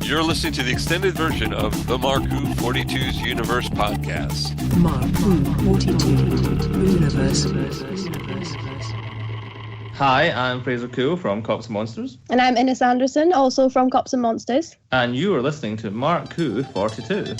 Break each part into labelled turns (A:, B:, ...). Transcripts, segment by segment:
A: You're listening to the extended version of the Mark 42's Universe podcast.
B: Mark 42 Universe.
C: Hi, I'm Freyre Kuhl from Cops and Monsters.
D: And I'm Ines Anderson, also from Cops and Monsters.
C: And you are listening to Mark 42.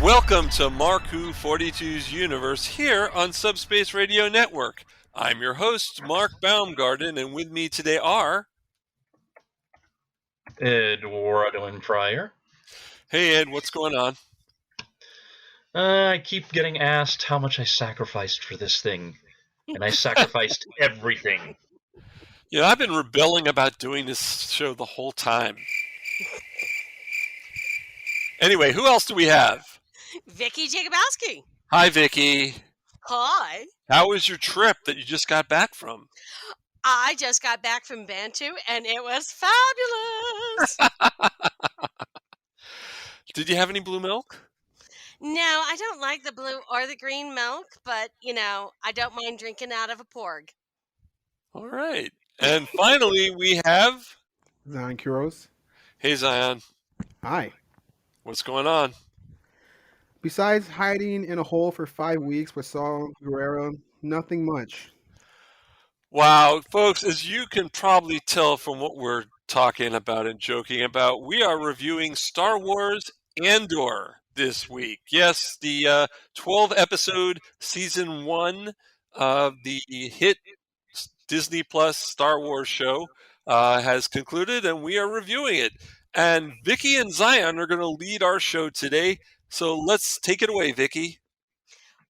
A: Welcome to Mark 42's Universe here on Subspace Radio Network. I'm your host, Mark Baumgarten, and with me today are...
E: Eduardo M. Freyre.
A: Hey Ed, what's going on?
E: I keep getting asked how much I sacrificed for this thing, and I sacrificed everything.
A: You know, I've been rebelling about doing this show the whole time. Anyway, who else do we have?
F: Vicky Jakubowski.
A: Hi, Vicky.
F: Hi.
A: How was your trip that you just got back from?
F: I just got back from Bantu, and it was fabulous.
A: Did you have any blue milk?
F: No, I don't like the blue or the green milk, but, you know, I don't mind drinking out of a porg.
A: All right. And finally, we have...
G: Zion Quiros.
A: Hey, Zion.
G: Hi.
A: What's going on?
G: Besides hiding in a hole for 5 weeks with Saul Guerrero, nothing much.
A: Wow, folks, as you can probably tell from what we're talking about and joking about, we are reviewing Star Wars Andor this week. Yes, the 12-episode Season 1 of the hit Disney Plus Star Wars show has concluded, and we are reviewing it. And Vicky and Zion are going to lead our show today. So let's take it away, Vicky.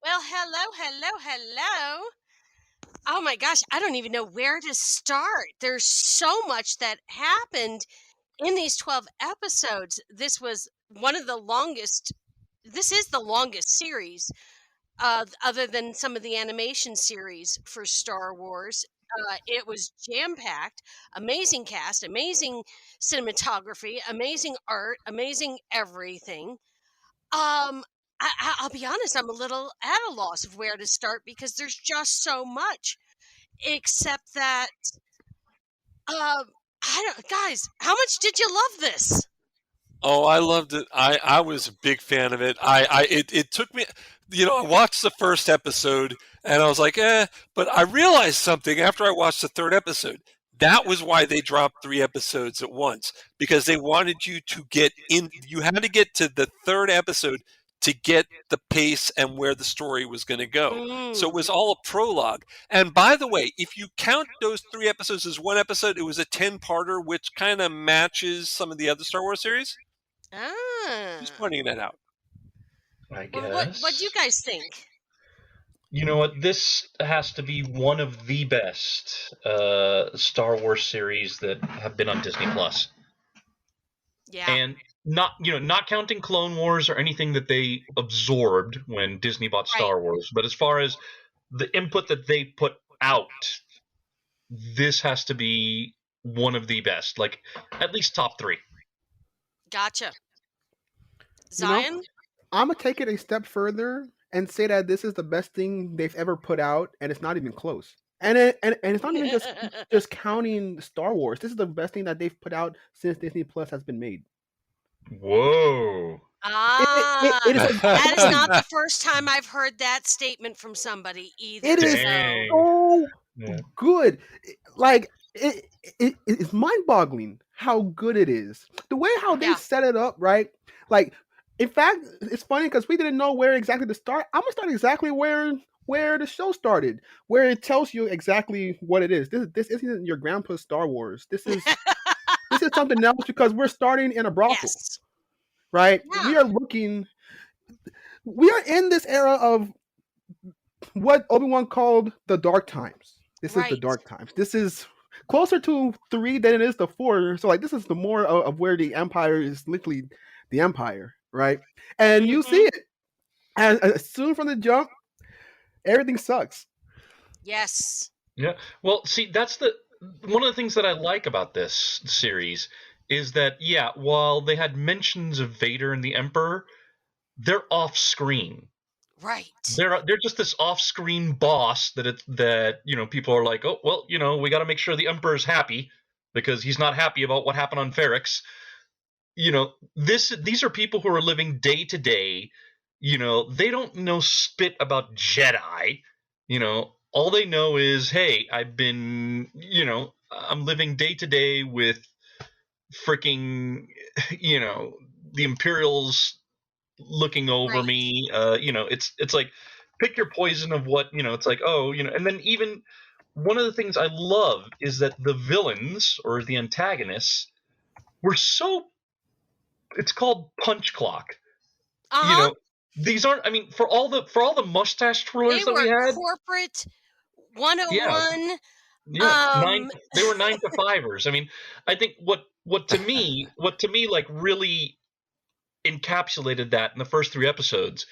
F: Well, hello. Oh my gosh, I don't even know where to start. There's so much that happened in these 12 episodes. This was one of the longest. This is the longest series, other than some of the animation series for Star Wars. It was jam-packed, amazing cast, amazing cinematography, amazing art, amazing everything. I'll be honest, I'm a little at a loss of where to start because there's just so much. Except that, guys, how much did you love this?
A: Oh, I loved it. I was a big fan of it. It took me, I watched the first episode and I was like, but I realized something after I watched the third episode. That was why they dropped 3 episodes at once, because they wanted you to get in. You had to get to the third episode to get the pace and where the story was going to go. So it was all a prologue. And by the way, if you count those 3 episodes as one episode, it was a 10-parter, which kind of matches some of the other Star Wars series. Just pointing that out.
E: I guess.
F: Well, what do you guys think?
E: You know what? This has to be one of the best Star Wars series that have been on Disney Plus.
F: Yeah.
E: And not counting Clone Wars or anything that they absorbed when Disney bought Star Wars, but as far as the input that they put out, this has to be one of the best, like at least top 3.
F: Gotcha. Zion?
G: I'm going to take it a step further and say that this is the best thing they've ever put out, and it's not even close. And it's not even just counting Star Wars. This is the best thing that they've put out since Disney Plus has been made.
E: Whoa.
F: That is not the first time I've heard that statement from somebody either.
G: It is so good. Like, it's mind-boggling how good it is. The way how they set it up, right? Like, in fact, it's funny because we didn't know where exactly to start. I'm gonna start exactly where the show started, where it tells you exactly what it is. This isn't your grandpa's Star Wars. This is something else because we're starting in a brothel, right? Yeah. We are in this era of what Obi-Wan called the dark times. This is the dark times. This is closer to 3 than it is to 4. So like this is the more of where the Empire is literally the Empire, right? And you see it as soon from the jump, everything sucks.
F: Yes.
E: Yeah. Well, see, that's one of the things that I like about this series is that, yeah, while they had mentions of Vader and the Emperor, they're off screen.
F: Right.
E: They're just this off-screen boss that people are like, oh well, we got to make sure the Emperor's happy because he's not happy about what happened on Ferrix. These are people who are living day to day. They don't know spit about Jedi. All they know is, hey, I'm living day to day with freaking, the Imperials looking over me. It's like pick your poison of what, it's like, and then even one of the things I love is that the villains or the antagonists were it's called punch clock. These aren't, for all the mustache twirlers that we had,
F: corporate 101.
E: They were 9 to 5ers. I think what to me like really encapsulated that in the first 3 episodes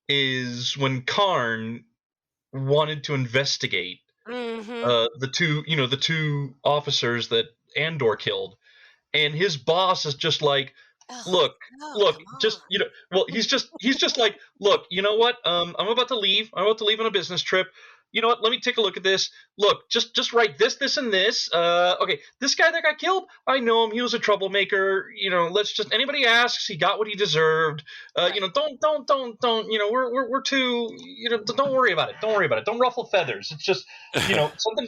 E: is when Karn wanted to investigate the two officers that Andor killed, and his boss is just like, look, just he's just like, look, you know what? I'm about to leave. I'm about to leave on a business trip. You know what? Let me take a look at this. Look, just write this, and this. Okay, this guy that got killed, I know him. He was a troublemaker. Let's just anybody asks, he got what he deserved. Don't. We're too. Don't worry about it. Don't worry about it. Don't ruffle feathers. It's just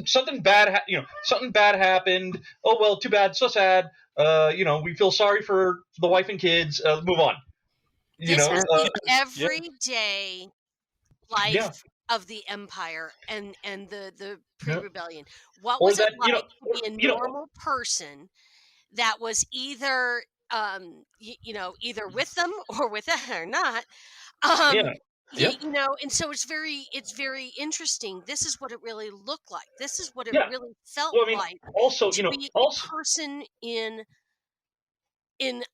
E: something bad. Something bad happened. Oh well, too bad. So sad. We feel sorry for the wife and kids. Move on.
F: This is the everyday life of the Empire and the pre-rebellion. What was it like to be a normal person that was either either with them or with them or not? And so it's very interesting. This is what it really looked like. This is what it really felt like.
E: Also,
F: to be a person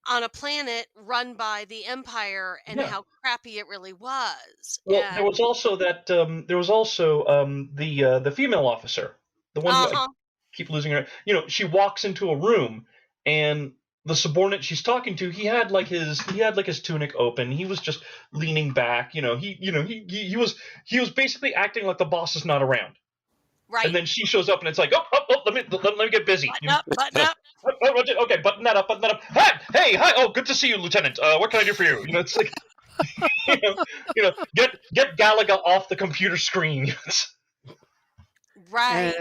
F: on a planet run by the Empire and how crappy it really was.
E: Well, there was also that. There was also the female officer, the one who I keep losing her. She walks into a room and the subordinate she's talking to, he had his tunic open. He was just leaning back. He was basically acting like the boss is not around.
F: Right.
E: And then she shows up and it's like, let me get busy.
F: Button up.
E: Okay, button that up. Hey, hi. Oh, good to see you, Lieutenant. What can I do for you? It's like, get Galaga off the computer screen.
F: Right.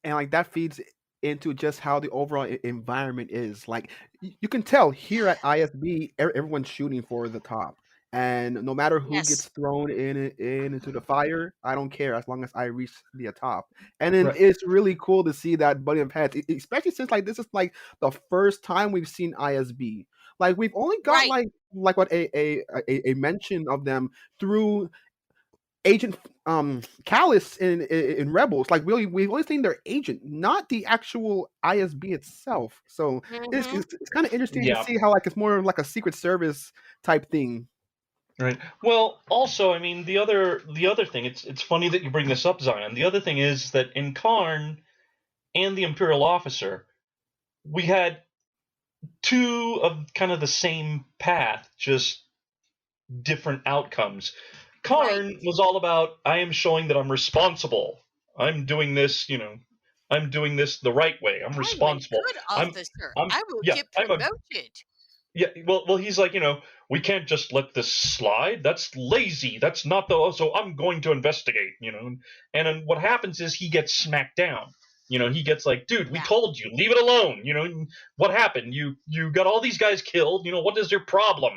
G: And that feeds into just how the overall environment is. Like you can tell here at ISB, everyone's shooting for the top. And no matter who gets thrown into the fire, I don't care as long as I reach the top. And then it's really cool to see that buddy of heads, especially since this is the first time we've seen ISB. We've only got what a mention of them through Agent Karis in Rebels. We've only seen their agent, not the actual ISB itself. So it's kind of interesting to see how it's more like a Secret Service type thing.
E: Right. Well, also, the other thing, it's funny that you bring this up, Zion. The other thing is that in Karn and the Imperial officer, we had 2 of kind of the same path, just different outcomes. Karn was all about, I am showing that I'm responsible. I'm doing this, I'm doing this the right way. I'm responsible.
F: I will get promoted.
E: Yeah, well, he's like, we can't just let this slide. That's lazy. That's not so I'm going to investigate, And then what happens is he gets smacked down. He gets like, dude, we told you, leave it alone. What happened? You got all these guys killed. What is your problem?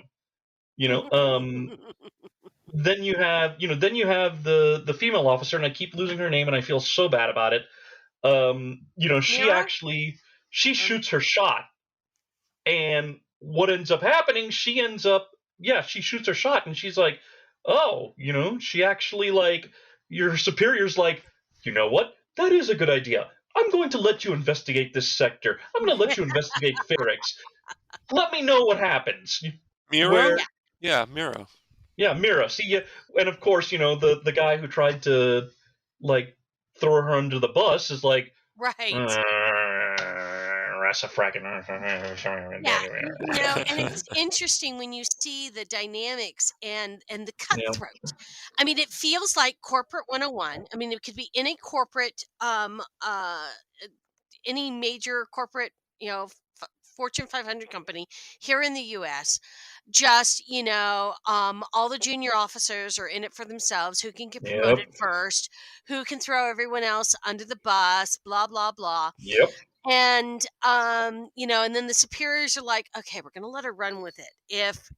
E: Then you have the female officer, and I keep losing her name, and I feel so bad about it. She shoots her shot, and what ends up happening, she shoots her shot, and she's like, oh, she actually your superior's like, you know what? That is a good idea. I'm going to let you investigate this sector. I'm going to let you investigate Ferrix. Let me know what happens.
A: Meero? Yeah, Meero.
E: Yeah, Meero. See, and of course, the guy who tried to, like, throw her under the bus is like,
F: right. Yeah, and it's interesting when you see the dynamics and the cutthroat. I mean, it feels like corporate 101. I mean, it could be any corporate, any major corporate, Fortune 500 company here in the U.S. Just, all the junior officers are in it for themselves. Who can get promoted first? Who can throw everyone else under the bus? Blah blah blah.
E: Yep.
F: And and then the superiors are like, okay, we're gonna let her run with it. If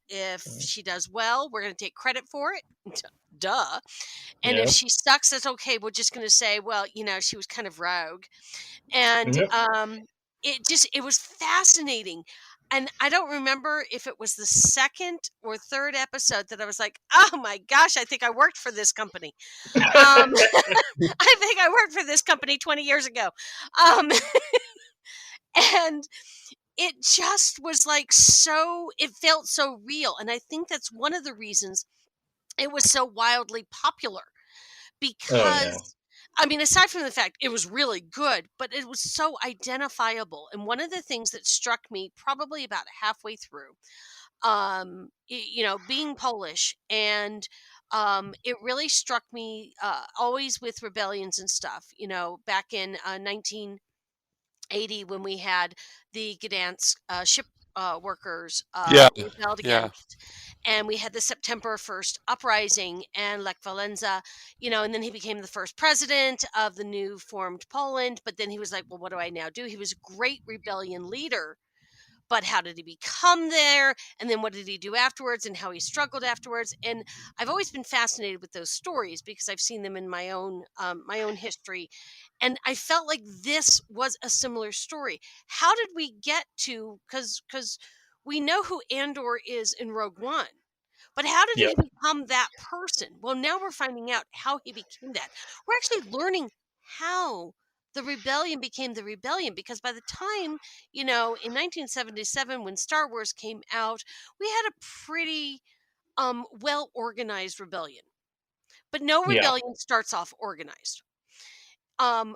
F: she does well, we're gonna take credit for it. Duh. And if she sucks, that's okay. We're just gonna say, well, she was kind of rogue. And it was fascinating. And I don't remember if it was the second or third episode that I was like, oh my gosh, I think I worked for this company. I think I worked for this company 20 years ago. And it just was like it felt so real. And I think that's one of the reasons it was so wildly popular. Because, I mean, aside from the fact it was really good, but it was so identifiable. And one of the things that struck me probably about halfway through, being Polish, and it really struck me always with rebellions and stuff, back in 1980 when we had the Gdansk ship workers rebelled against. And we had the September 1st uprising and Lech Walesa, and then he became the first president of the new formed Poland. But then he was like, well, what do I now do? He was a great rebellion leader. But how did he become there? And then what did he do afterwards and how he struggled afterwards? And I've always been fascinated with those stories because I've seen them in my own history. And I felt like this was a similar story. How did we get to, because we know who Andor is in Rogue One, but how did he become that person? Well, now we're finding out how he became that. We're actually learning how the rebellion became the rebellion, because by the time, in 1977, when Star Wars came out, we had a pretty well-organized rebellion. But no rebellion starts off organized.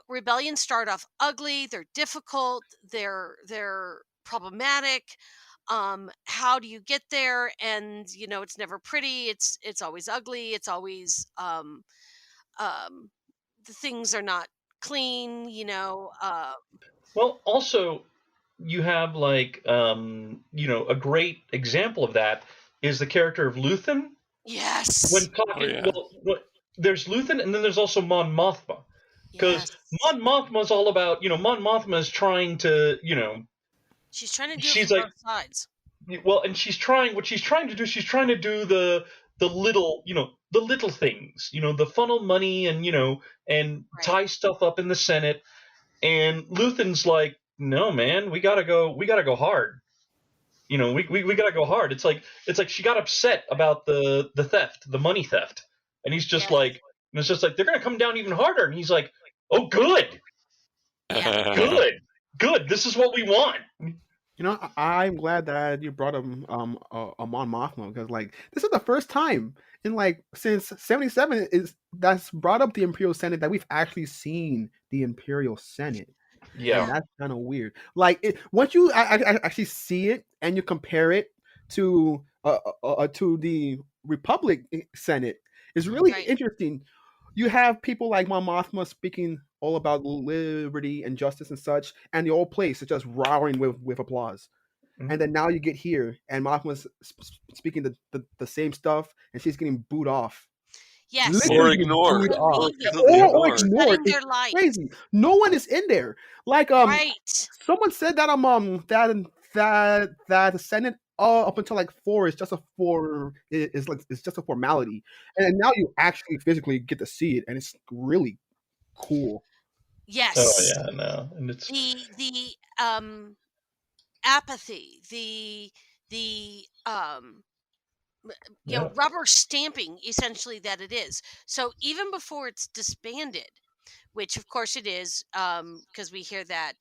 F: Rebellions start off ugly, they're difficult, they're problematic. How do you get there? And it's never pretty, it's always ugly, it's always the things are not clean,
E: Well, also, you have a great example of that is the character of Luthen.
F: Yes.
E: When talking, there's Luthen, and then there's also Mon Mothma. Because Mon Mothma is all about, Mon Mothma is trying to,
F: she's trying to do it from both sides.
E: Well, and she's trying to do the little, the little things, the funnel money and tie stuff up in the Senate. And Luthen's like, no, man, we gotta go hard. We gotta go hard. It's like she got upset about the theft, the money theft. And he's just like, they're gonna come down even harder. And he's like, oh, good. Good. This is what we want.
G: I'm glad that you brought up Mon Mothma, because this is the first time in since 77 that's brought up the Imperial Senate that we've actually seen the Imperial Senate.
E: Yeah,
G: and that's kind of weird. Once you actually see it and you compare it to the Republic Senate, it's really interesting. You have people like Mon Mothma speaking all about liberty and justice and such, and the whole place is just roaring with applause. Mm-hmm. And then now you get here, and Mothma's speaking the same stuff, and she's getting booed off.
F: Yes.
A: Or ignored.
G: Or ignored. It's crazy. No one is in there. Someone said that that the Senate up until 4 is just a formality, and now you actually physically get to see it, and it's really cool.
F: Yes.
E: Oh yeah, no, and it's
F: the apathy, the rubber stamping essentially that it is. So even before it's disbanded, which of course it is, because we hear that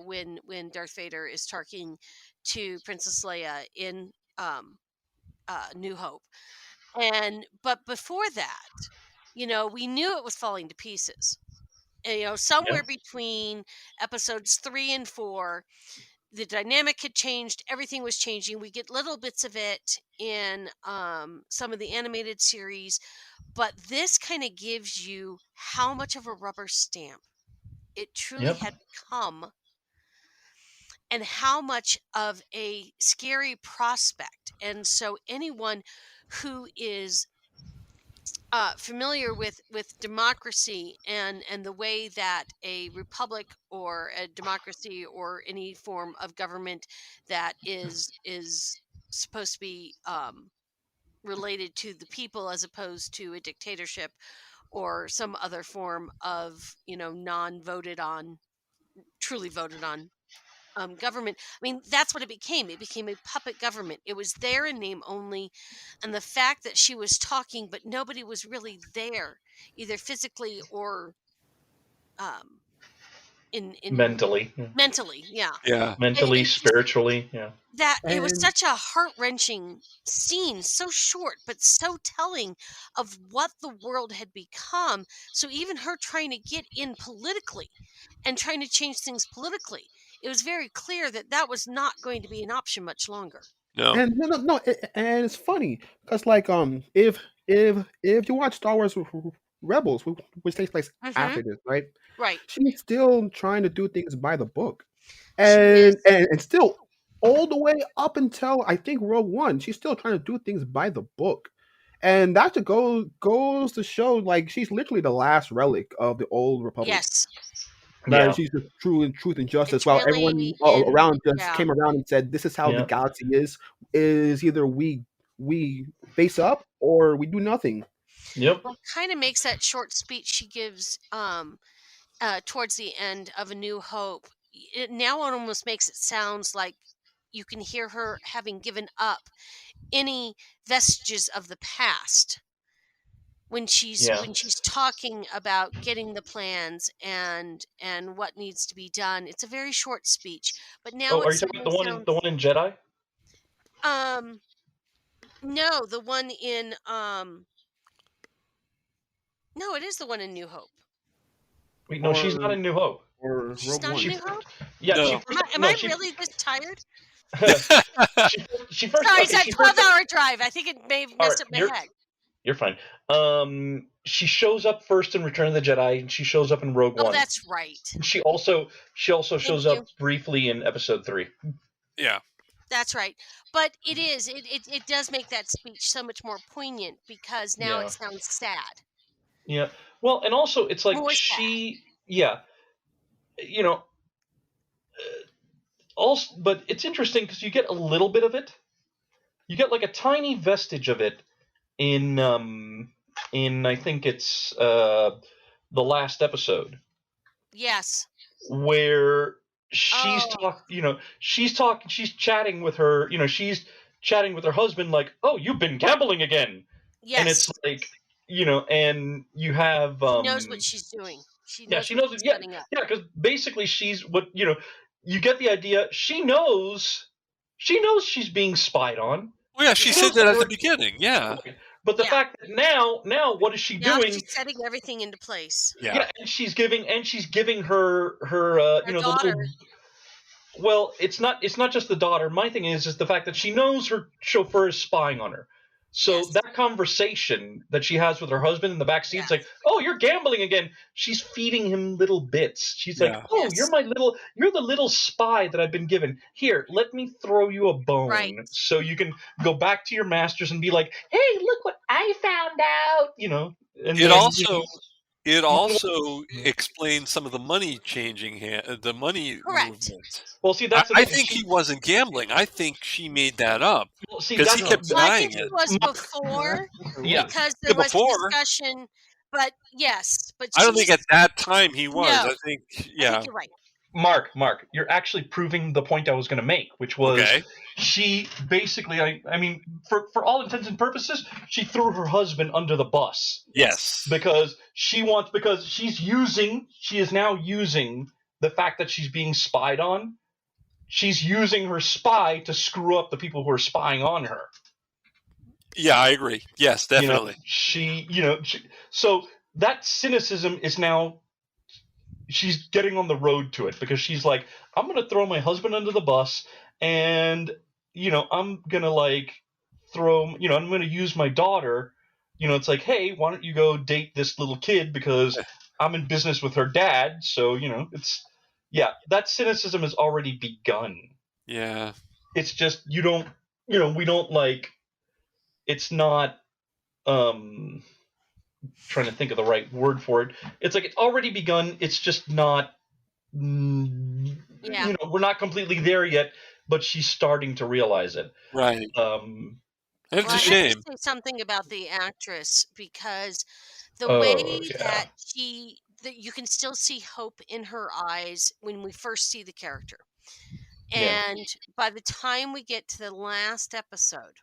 F: when Darth Vader is talking to Princess Leia in New Hope. But before that, we knew it was falling to pieces. And, somewhere between episodes 3 and 4, the dynamic had changed. Everything was changing. We get little bits of it in some of the animated series, but this kind of gives you how much of a rubber stamp it truly had become, and how much of a scary prospect. And so anyone who is familiar with democracy and the way that a republic or a democracy or any form of government that is supposed to be related to the people, as opposed to a dictatorship or some other form of non-voted on, truly voted on government. I mean, that's what it became. It became a puppet government. It was there in name only. And the fact that she was talking, but nobody was really there, either physically or in
E: mentally.
F: Yeah.
A: Yeah.
E: Mentally, spiritually. Yeah.
F: That it was such a heart-wrenching scene, so short, but so telling of what the world had become. So even her trying to get in politically and trying to change things politically, it was very clear that that was not going to be an option much longer.
A: No.
G: And no, and it's funny because if you watch Star Wars Rebels, which takes place after this, right?
F: Right.
G: She's still trying to do things by the book, and still all the way up until I think Rogue One, she's still trying to do things by the book, and that goes to show like she's literally the last relic of the old Republic.
F: Yes.
G: Right, she's the truth and justice.
F: It's
G: While
F: really
G: everyone around just came around and said, "This is how the galaxy is either we face up or we do nothing."
E: Yep.
F: Well, kind of makes that short speech she gives towards the end of A New Hope. It almost makes it sounds like you can hear her having given up any vestiges of the past when she's talking about getting the plans and what needs to be done. It's a very short speech, but now
E: are you talking about the one in Jedi?
F: No, the one in no, it is the one in New Hope.
E: Wait, no, she's not in New Hope.
G: Or
F: She's not in New Hope?
E: Yeah.
A: No.
F: Am I really this tired?
E: she first.
F: Sorry, it's that 12-hour drive. I think it may have messed up my head.
E: You're fine. She shows up first in Return of the Jedi, and she shows up in Rogue One.
F: Oh, that's right.
E: And she also shows up briefly in Episode 3.
A: Yeah.
F: That's right. But it does make that speech so much more poignant because now it sounds sad.
E: Yeah. Well, and also it's like
F: More
E: she, also, but it's interesting because you get a little bit of it. You get like a tiny vestige of it in I think it's the last episode.
F: Yes.
E: Where she's she's chatting with her, she's chatting with her husband like, "Oh, you've been gambling again."
F: Yes.
E: And it's like, and you have
F: she knows what she's doing. She knows it.
E: Yeah, because basically she's what you get the idea. She knows she's being spied on.
A: Well, yeah, she said that at the beginning. Yeah.
E: But the fact that now what is she doing?
F: She's setting everything into place.
E: Yeah, and she's giving her the little. Well, it's not just the daughter. My thing is the fact that she knows her chauffeur is spying on her. So that conversation that she has with her husband in the back seat, it's like, "Oh, you're gambling again." She's feeding him little bits. She's like, "Oh, you're the little spy that I've been given. Here, let me throw you a bone so you can go back to your masters and be like, "Hey, look what I found out." And
A: it also explains some of the money changing the money movement.
E: Well, see,
A: I think he wasn't gambling. I think she made that up because he kept denying it.
F: I think it was before, because there was discussion. But yes,
A: I don't think at that time he was.
F: No,
A: I think
F: I think you're right.
E: Mark, you're actually proving the point I was going to make, which was she basically, I mean, for all intents and purposes, she threw her husband under the bus.
A: Yes.
E: Because she is now using the fact that she's being spied on. She's using her spy to screw up the people who are spying on her.
A: Yeah, I agree. Yes, definitely.
E: So that cynicism is now, she's getting on the road to it, because she's like, I'm going to throw my husband under the bus, and, I'm going to I'm going to use my daughter. It's like, hey, why don't you go date this little kid, because I'm in business with her dad. So, that cynicism has already begun.
A: Yeah.
E: It's just, we don't it's not, trying to think of the right word for it. It's like, it's already begun. It's just not, we're not completely there yet, but she's starting to realize it.
A: Right. It's a shame.
F: I have to say something about the actress, because the way that you can still see hope in her eyes when we first see the character. And by the time we get to the last episode,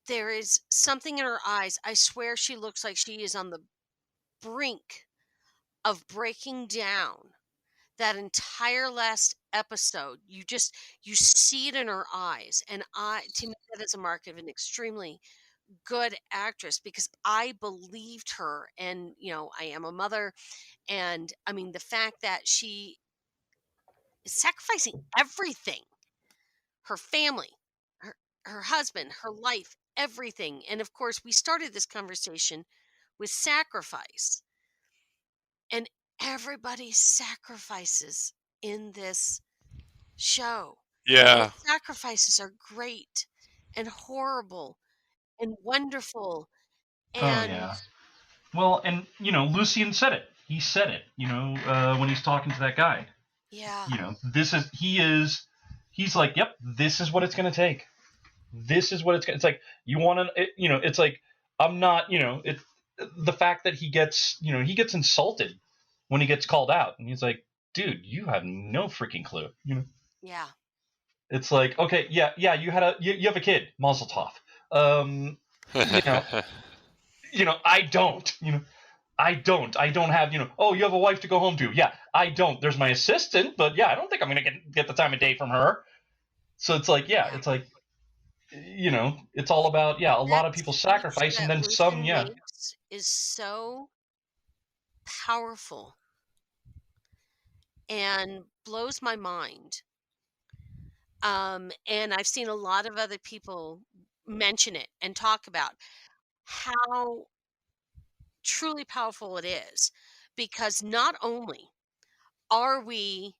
F: there is something in her eyes. I swear she looks like she is on the brink of breaking down. That entire last episode, you see it in her eyes. And to me, that is a mark of an extremely good actress, because I believed her. And, I am a mother. And I mean, the fact that she is sacrificing everything, her family, her husband, her life, everything. And of course, we started this conversation with sacrifice, and everybody sacrifices in this show.
A: Yeah.
F: The sacrifices are great and horrible and wonderful. And
E: well, and Lucien said it. He said it, when he's talking to that guy.
F: Yeah.
E: He's like, yep, this is what it's going to take. This is what it's like, you want to, it's like, I'm not, the fact that he gets insulted when he gets called out, and he's like, dude, you have no freaking clue.
F: Yeah.
E: It's like, okay, yeah, you have a kid, Mazel Tov. I don't. I don't have, oh, you have a wife to go home to. Yeah, I don't. There's my assistant, but yeah, I don't think I'm going to get the time of day from her. So it's like, it's like, it's all about, a lot of people sacrifice, and then some,
F: is so powerful and blows my mind. And I've seen a lot of other people mention it and talk about how truly powerful it is, because not only are we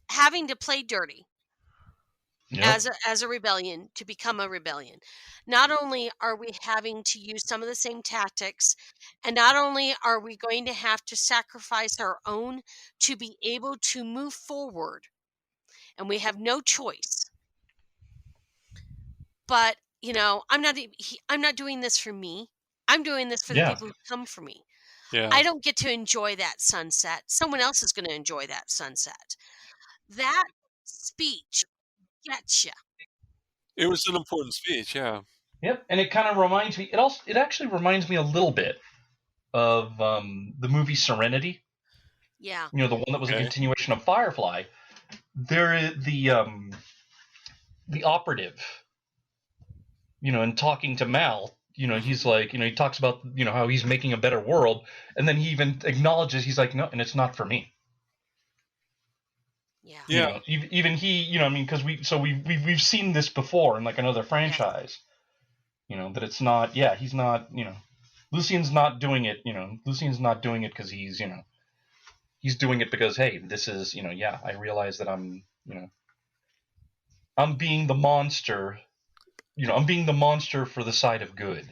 F: having to play dirty as a rebellion to become a rebellion, not only are we having to use some of the same tactics, and not only are we going to have to sacrifice our own to be able to move forward, and we have no choice. But I'm not doing this for me. I'm doing this for the people who come for me.
A: Yeah.
F: I don't get to enjoy that sunset. Someone else is going to enjoy that sunset. That speech gets you.
A: It was an important speech, yeah.
E: Yep, and it kind of reminds me. It actually reminds me a little bit of the movie Serenity.
F: Yeah.
E: The one that was a continuation of Firefly. There is the operative. And talking to Mal, he's like, he talks about, how he's making a better world, and then he even acknowledges, he's like, no, and it's not for me.
F: Yeah.
A: Yeah.
E: Even he, because we've seen this before in like another franchise, that it's not, he's not, Lucien's not doing it, Lucien's not doing it because he's, he's doing it because, hey, this is, I realize that I'm being the monster. I'm being the monster for the side of good.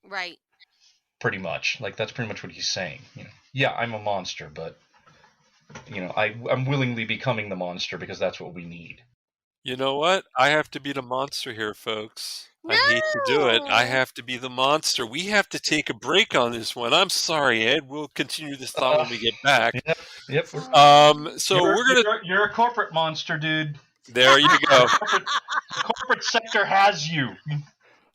F: Right.
E: Pretty much. Like, that's pretty much what he's saying. I'm a monster, but, I'm willingly becoming the monster because that's what we need.
A: You know what? I have to be the monster here, folks. I hate to do it. I have to be the monster. We have to take a break on this one. I'm sorry, Ed. We'll continue this thought when we get back.
E: Yep.
A: So we're gonna.
E: You're a corporate monster, dude.
A: There you go.
E: The corporate sector has you.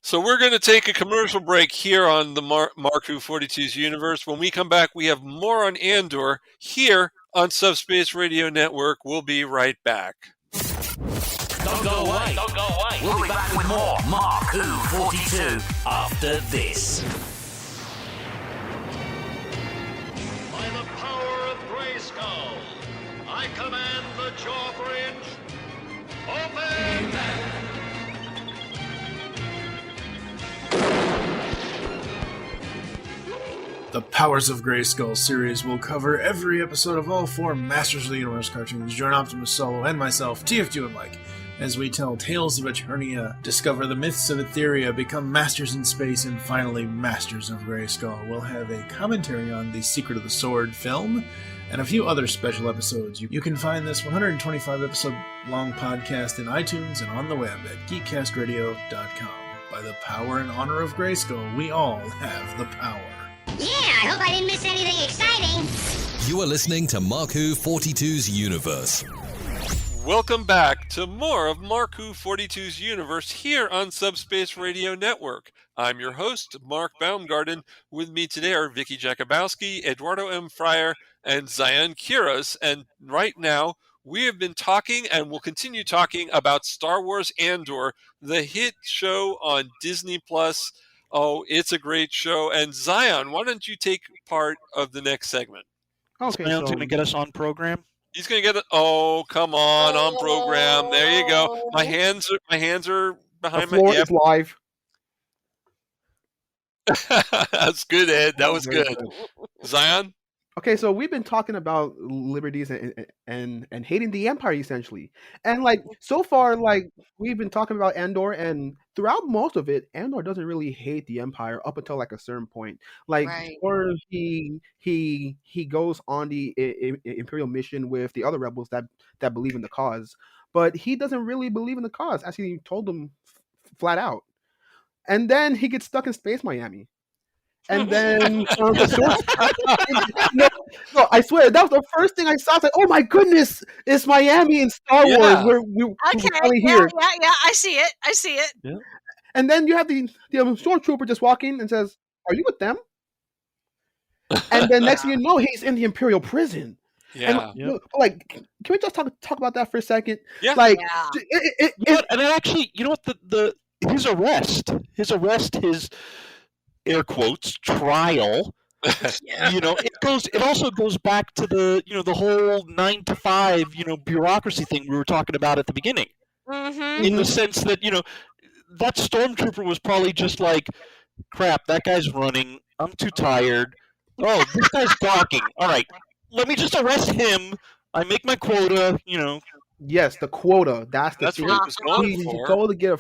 A: So we're going to take a commercial break here on the Mark Who 42's universe. When we come back, we have more on Andor here on Subspace Radio Network. We'll be right back.
H: Don't go away. Don't go away. We'll be back with more Mark Who 42 after this.
I: By the power of Grayskull, I command the jaw bridge. Open!
J: The Powers of Grayskull series will cover every episode of all 4 Masters of the Universe cartoons. Join Optimus Solo and myself, TF2 and Mike, as we tell tales of Eternia, discover the myths of Etheria, become masters in space, and finally Masters of Grayskull. We'll have a commentary on the Secret of the Sword film, and a few other special episodes. You can find this 125 episode long podcast in iTunes and on the web at geekcastradio.com. By the power and honor of Grayskull, we all have the power.
K: Yeah, I hope I didn't miss anything exciting.
L: You are listening to Mark Who 42's Universe.
A: Welcome back to more of Mark Who 42's Universe here on Subspace Radio Network. I'm your host, Mark Baumgarten. With me today are Vicky Jakubowski, Eduardo M. Freyre, and Zion Quiros. And right now, we have been talking and will continue talking about Star Wars Andor, the hit show on Disney+. Oh, it's a great show. And Zion, why don't you take part of the next segment?
M: Okay, Zion's going to get us on program.
A: He's going to get it. Oh, come on program. There you go. My hands are behind
G: the floor is live.
A: That's good, Ed. That was good. Zion?
G: Okay, so we've been talking about liberties and hating the Empire essentially, and like so far, like we've been talking about Andor, and throughout most of it, Andor doesn't really hate the Empire up until like a certain point. Like, or he goes on the Imperial mission with the other rebels that believe in the cause, but he doesn't really believe in the cause, as he told them flat out. And then he gets stuck in Space Miami. And then no, I swear that was the first thing I saw. I was like, "Oh my goodness, it's Miami in Star Wars." We're finally here.
F: Yeah, I see it.
G: Yeah. And then you have the stormtrooper just walking and says, "Are you with them?" And then next thing you know, he's in the Imperial prison.
A: Yeah.
G: And, like, can we just talk about that for a second?
A: Yeah.
G: Like,
M: and then actually, you know what? His arrest, his air quotes trial. It also goes back to the whole 9 to 5 bureaucracy thing we were talking about at the beginning.
F: Mm-hmm.
M: In the sense that that stormtrooper was probably just like, crap, that guy's running. I'm too tired. Oh, this guy's talking. All right, let me just arrest him. I make my quota.
G: Yes, the quota. That's
A: what he was going for.
G: Go to get a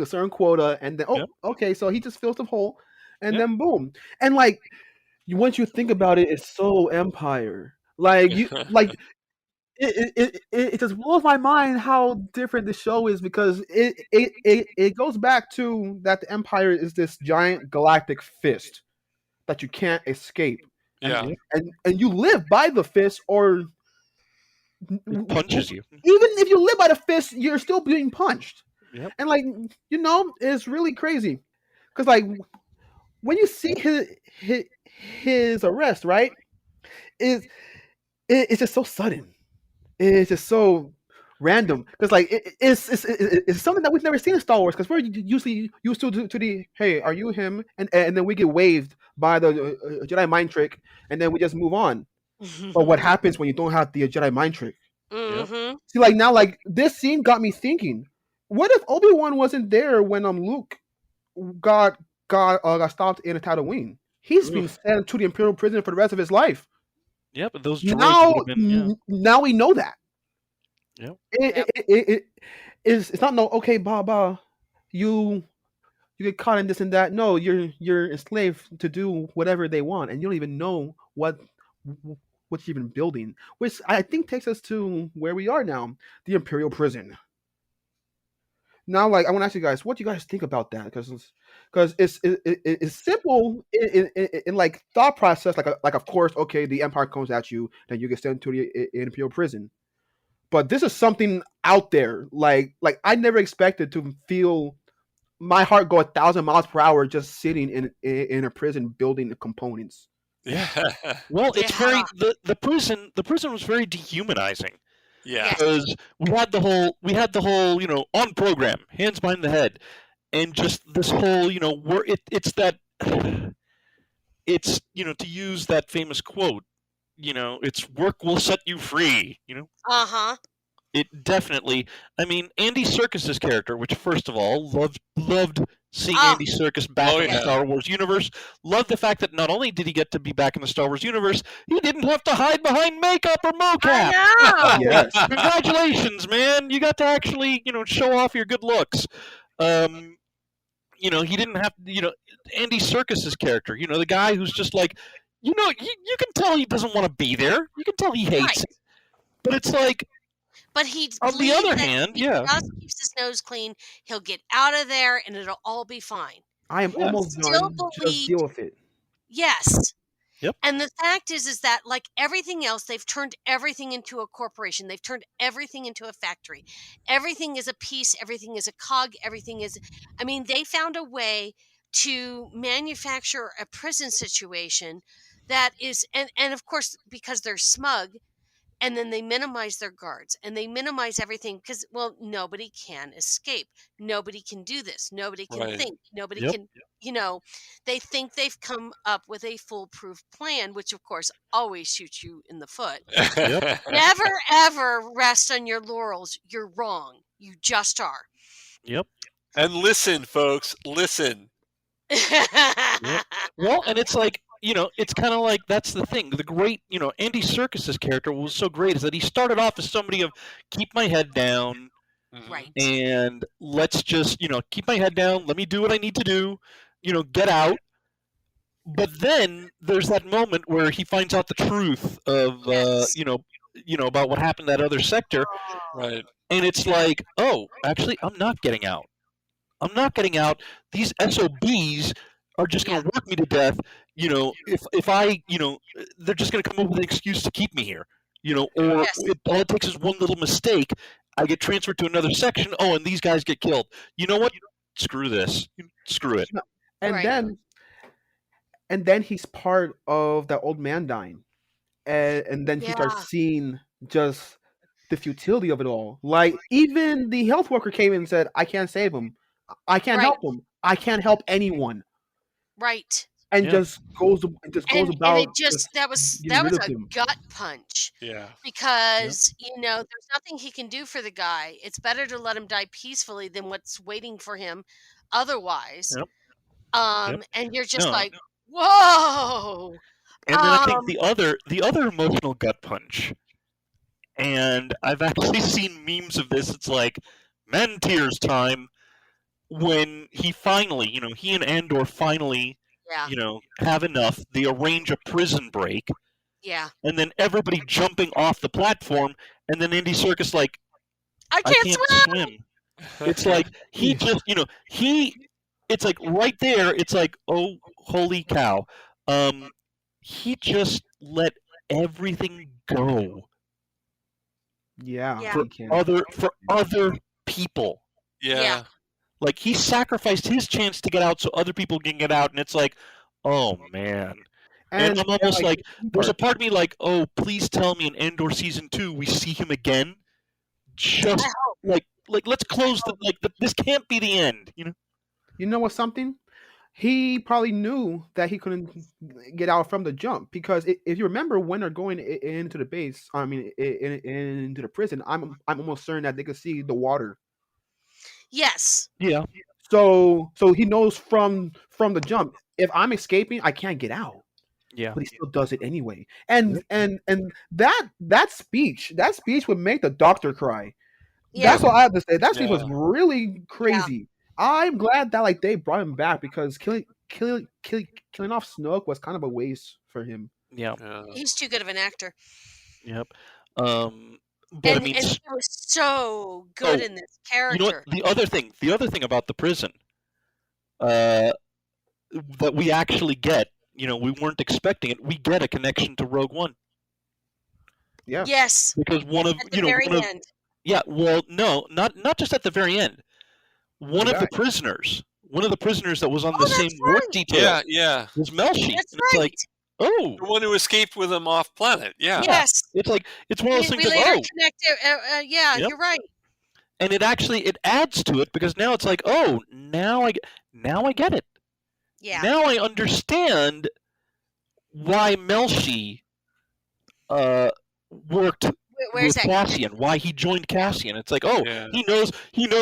G: certain quota, and then okay, so he just fills the hole. And then boom, and like once you think about it, it's so Empire. Like it just blows my mind how different the show is, because it goes back to that the Empire is this giant galactic fist that you can't escape.
A: Yeah,
G: and you live by the fist, or
M: it punches you.
G: Even if you live by the fist, you're still being punched.
M: Yep.
G: And like it's really crazy, because like, when you see his arrest, right? It's just so sudden. It's just so random, because like it's something that we've never seen in Star Wars. Because we're usually used to the hey, are you him? And then we get waved by the Jedi mind trick, and then we just move on. But what happens when you don't have the Jedi mind trick?
F: Mm-hmm.
G: See, like now, like this scene got me thinking: what if Obi-Wan wasn't there when Luke got stopped in a Tatooine? He's been sent to the Imperial prison for the rest of his life.
M: Yeah, but those
G: now we know that.
M: Yeah,
G: it's not okay, Baba. You get caught in this and that. No, you're enslaved to do whatever they want, and you don't even know what you're even building. Which I think takes us to where we are now, the Imperial prison. Now, like, I want to ask you guys, what do you guys think about that? Because it's simple in like thought process. Like of course, okay, the Empire comes at you, then you get sent to the Imperial prison. But this is something out there. Like I never expected to feel my heart go 1,000 miles per hour just sitting in a prison building the components.
A: Yeah.
M: Well, it's very the prison was very dehumanizing.
A: Yeah.
M: Because we had the whole on program, hands behind the head, and just this whole it's to use that famous quote, it's work will set you free.
F: Uh-huh.
M: It definitely. I mean, Andy Serkis's character, which first of all loved seeing Andy Serkis back in the Star Wars universe. Loved the fact that not only did he get to be back in the Star Wars universe, he didn't have to hide behind makeup or mocap.
G: Yes.
M: Congratulations, man! You got to actually show off your good looks. He didn't have Andy Serkis's character. The guy who's just like, you can tell he doesn't want to be there. You can tell he hates it. But it's like.
F: But he
M: on the other hand,
F: he just keeps his nose clean. He'll get out of there, and it'll all be fine.
G: I am almost done. Just deal with it.
F: Yes.
M: Yep.
F: And the fact is that like everything else, they've turned everything into a corporation. They've turned everything into a factory. Everything is a piece. Everything is a cog. Everything is. I mean, they found a way to manufacture a prison situation that is, and of course, because they're smug. And then they minimize their guards and they minimize everything because, well, nobody can escape. Nobody can do this. Nobody can think. Nobody can, they think they've come up with a foolproof plan, which of course always shoots you in the foot. Never, ever rest on your laurels. You're wrong. You just are.
M: Yep.
A: And listen, folks, listen.
M: Yep. Well, and it's like, it's kind of like that's the thing. The great, Andy Serkis's character was so great is that he started off as somebody of keep my head down,
F: right,
M: and let's just keep my head down. Let me do what I need to do, get out. But then there's that moment where he finds out the truth of about what happened in that other sector,
A: right?
M: And it's like, oh, actually, I'm not getting out. I'm not getting out. These SOBs are just going to work me to death. If I, they're just going to come up with an excuse to keep me here. Or all it takes is one little mistake. I get transferred to another section. Oh, and these guys get killed. You know what? Screw this. Screw it.
G: And then he's part of that old man dying, and then he starts seeing just the futility of it all. Like even the health worker came in and said, "I can't save him. I can't help him. I can't help anyone."
F: Right.
G: And just goes about.
F: And it that was a gut punch.
A: Yeah.
F: Because there's nothing he can do for the guy. It's better to let him die peacefully than what's waiting for him otherwise.
M: Yep.
F: And you're just like, whoa.
M: And then I think the other emotional gut punch, and I've actually seen memes of this. It's like man tears time when he finally, he and Andor finally. Have enough. They arrange a prison break.
F: Yeah.
M: And then everybody jumping off the platform, and then Andy Serkis like,
F: I can't
M: swim. It's like he just, it's like right there. It's like, oh, holy cow! He just let everything go.
G: Yeah.
M: For other people.
A: Yeah.
M: Like, he sacrificed his chance to get out so other people can get out, and it's like, oh, man. And I'm almost like, there's a part of me like, oh, please tell me in Andor Season 2 we see him again. Just, like let's close this can't be the end,
G: You know what's something? He probably knew that he couldn't get out from the jump, because if you remember when they're going into the base, into the prison, I'm almost certain that they could see the water.
F: Yes.
M: Yeah.
G: So he knows from the jump, if I'm escaping, I can't get out.
M: Yeah.
G: But he still does it anyway. And that speech would make the doctor cry. Yeah. That's what I have to say. That speech was really crazy. Yeah. I'm glad that they brought him back, because killing off Snoke was kind of a waste for him.
M: Yeah.
F: He's too good of an actor.
M: Yep. But
F: and he was so good in this character.
M: You know what? The other thing about the prison, that we actually get, we weren't expecting it. We get a connection to Rogue One.
G: Yeah.
F: Yes.
M: Because one of
F: at the very end.
M: Yeah. Well, no, not just at the very end. One of the prisoners that was on the same work detail.
A: Yeah.
M: Was Melshi.
F: That's
M: It's
F: right.
M: like, oh,
A: the one who escaped with him off planet. Yeah.
F: Yes.
M: It's like it's one of those things.
F: We
M: Like,
F: later
M: oh,
F: connected. Yeah,
M: Yep.
F: you're right.
M: and it adds to it because now it's like, oh, now I get it.
F: Yeah.
M: Now I understand why Melshi worked
F: Where's
M: with
F: that?
M: Cassian, why he joined Cassian. It's like, oh, he knows,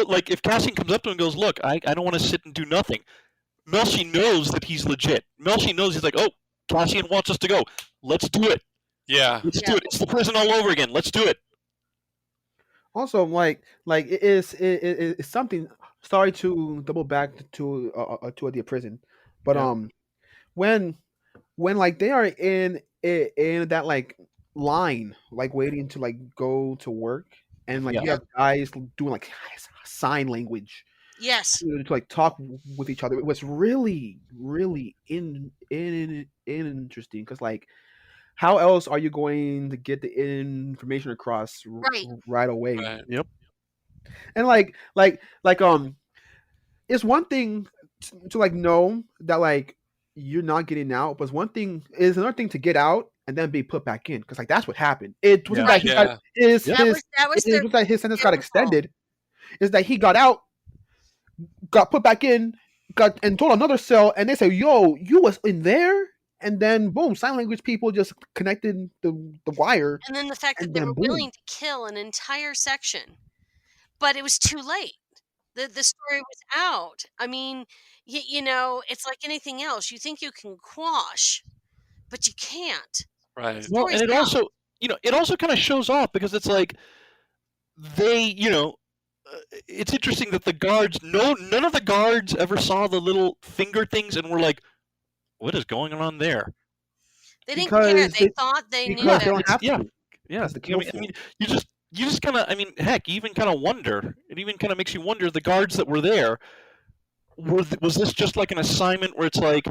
M: like, if Cassian comes up to him and goes, look, I don't want to sit and do nothing. Melshi knows that he's legit. Melshi knows he's like, oh, Cassian wants us to go. Let's do it.
A: Yeah.
M: Let's do it. It's the prison all over again. Let's do it.
G: Also, like it is something. Sorry to double back to the prison, but when like they are in that like line, like waiting to like go to work, and like you have guys doing like sign language.
F: Yes.
G: To like talk with each other. It was really, really interesting because like, how else are you going to get the information across right away?
A: Right.
M: Yep.
G: And like, it's one thing to like know that like you're not getting out, but it's another thing to get out and then be put back in because like that's what happened. It wasn't that he got his sentence got extended. Is that he got out, got put back in, got and told another cell, and they say, "Yo, you was in there." And then, boom! Sign language people just connected the wire.
F: And then the fact that they were willing to kill an entire section, but it was too late. The story was out. I mean, it's like anything else. You think you can quash, but you can't.
A: Right.
M: Well, and it also kind of shows off because it's like they, it's interesting that the guards, none of the guards ever saw the little finger things and were like, what is going on there?
F: They didn't care. They thought they knew
G: because they don't have to.
M: Yeah.
G: The
M: I mean, you just kind of. I mean, heck, you even kind of wonder. It even kind of makes you wonder. The guards that were there, was this just like an assignment where it's like,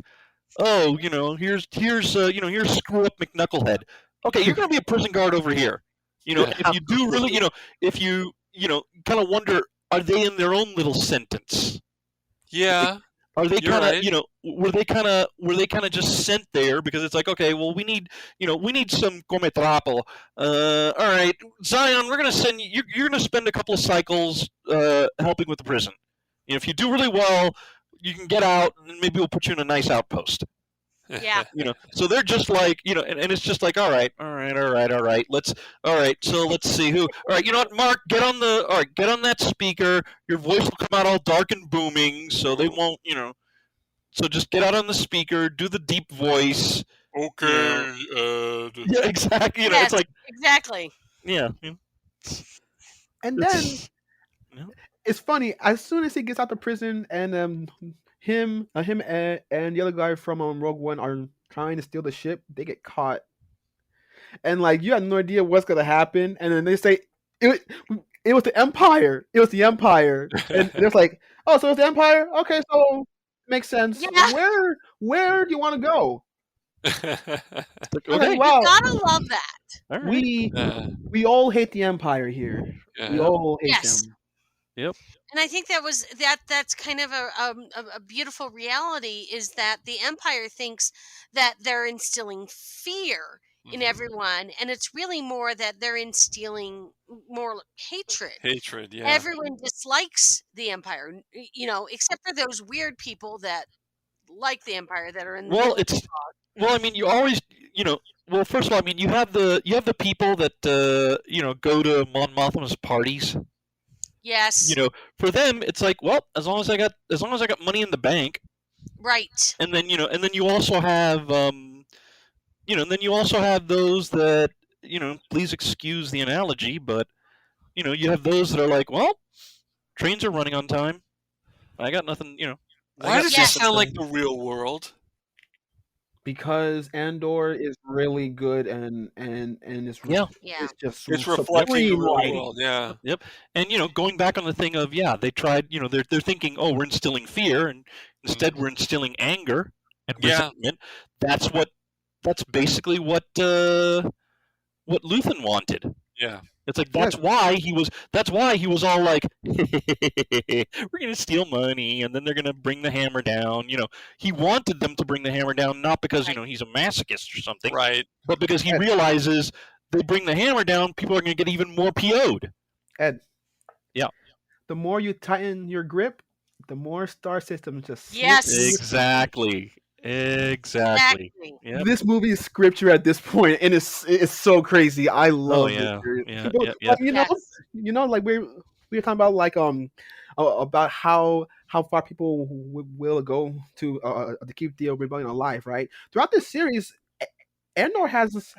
M: oh, here's screw up McKnucklehead. Okay, you're gonna be a prison guard over here. If you do really, if you kind of wonder, are they in their own little sentence?
A: Yeah.
M: Are they kind of,
A: right.
M: were they kind of just sent there because it's like, okay, well, we need some betrothal. All right, Zion, we're gonna send you. You're gonna spend a couple of cycles helping with the prison. If you do really well, you can get out, and maybe we'll put you in a nice outpost.
F: Yeah.
M: So they're just like, and it's just like, all right. So let's see who. All right, you know what, Mark, get on that speaker. Your voice will come out all dark and booming, so they won't, So just get out on the speaker, do the deep voice.
A: Okay.
M: Yeah, exactly.
F: Yes,
M: it's like
F: exactly.
M: Yeah.
G: And then it's funny. As soon as he gets out of prison, and him and the other guy from Rogue One are trying to steal the ship, they get caught, and like you have no idea what's gonna happen, and then they say it was the Empire. It was the Empire, and it's like, oh, so it's the Empire. Okay, so makes sense.
F: Yeah.
G: Where do you want to go?
M: Okay.
G: Wow,
F: You gotta love that.
M: All right.
G: We all hate the Empire here. We all hate them.
M: Yep.
F: And I think that's kind of a beautiful reality is that the Empire thinks that they're instilling fear in everyone, and it's really more that they're instilling more hatred.
A: Hatred, yeah.
F: Everyone dislikes the Empire, except for those weird people that like the Empire that are in the
M: Well, I mean, you always, well, first of all, I mean, you have the people that go to Mon Mothma's parties.
F: Yes.
M: For them, it's like, well, as long as I got money in the bank.
F: Right.
M: And then you also have and then you also have those that please excuse the analogy, but you have those that are like, well, trains are running on time. I got nothing.
A: Why does this sound like the real world?
G: because Andor is really good and it's
M: Yeah.
G: it's just
A: It's reflecting the
G: supreme
A: real
G: writing.
A: world. Yeah.
M: Yep. And going back on the thing of they tried, they're thinking, oh, we're instilling fear, and instead we're instilling anger and
A: Yeah.
M: resentment. That's basically what Luthen wanted.
A: Yeah.
M: It's like that's why he was all like, we're gonna steal money and then they're gonna bring the hammer down. He wanted them to bring the hammer down, not because he's a masochist or something,
A: Right.
M: but because he realizes they bring the hammer down, people are gonna get even more PO'd.
G: Ed.
M: Yeah.
G: The more you tighten your grip, the more star systems just slip
F: Yes.
M: Exactly. Yep.
G: This movie is scripture at this point, and it's so crazy. I love it.
M: Yeah.
G: Like, you know, like we were talking about about how far people will go to keep the rebellion alive, right? Throughout this series, Andor has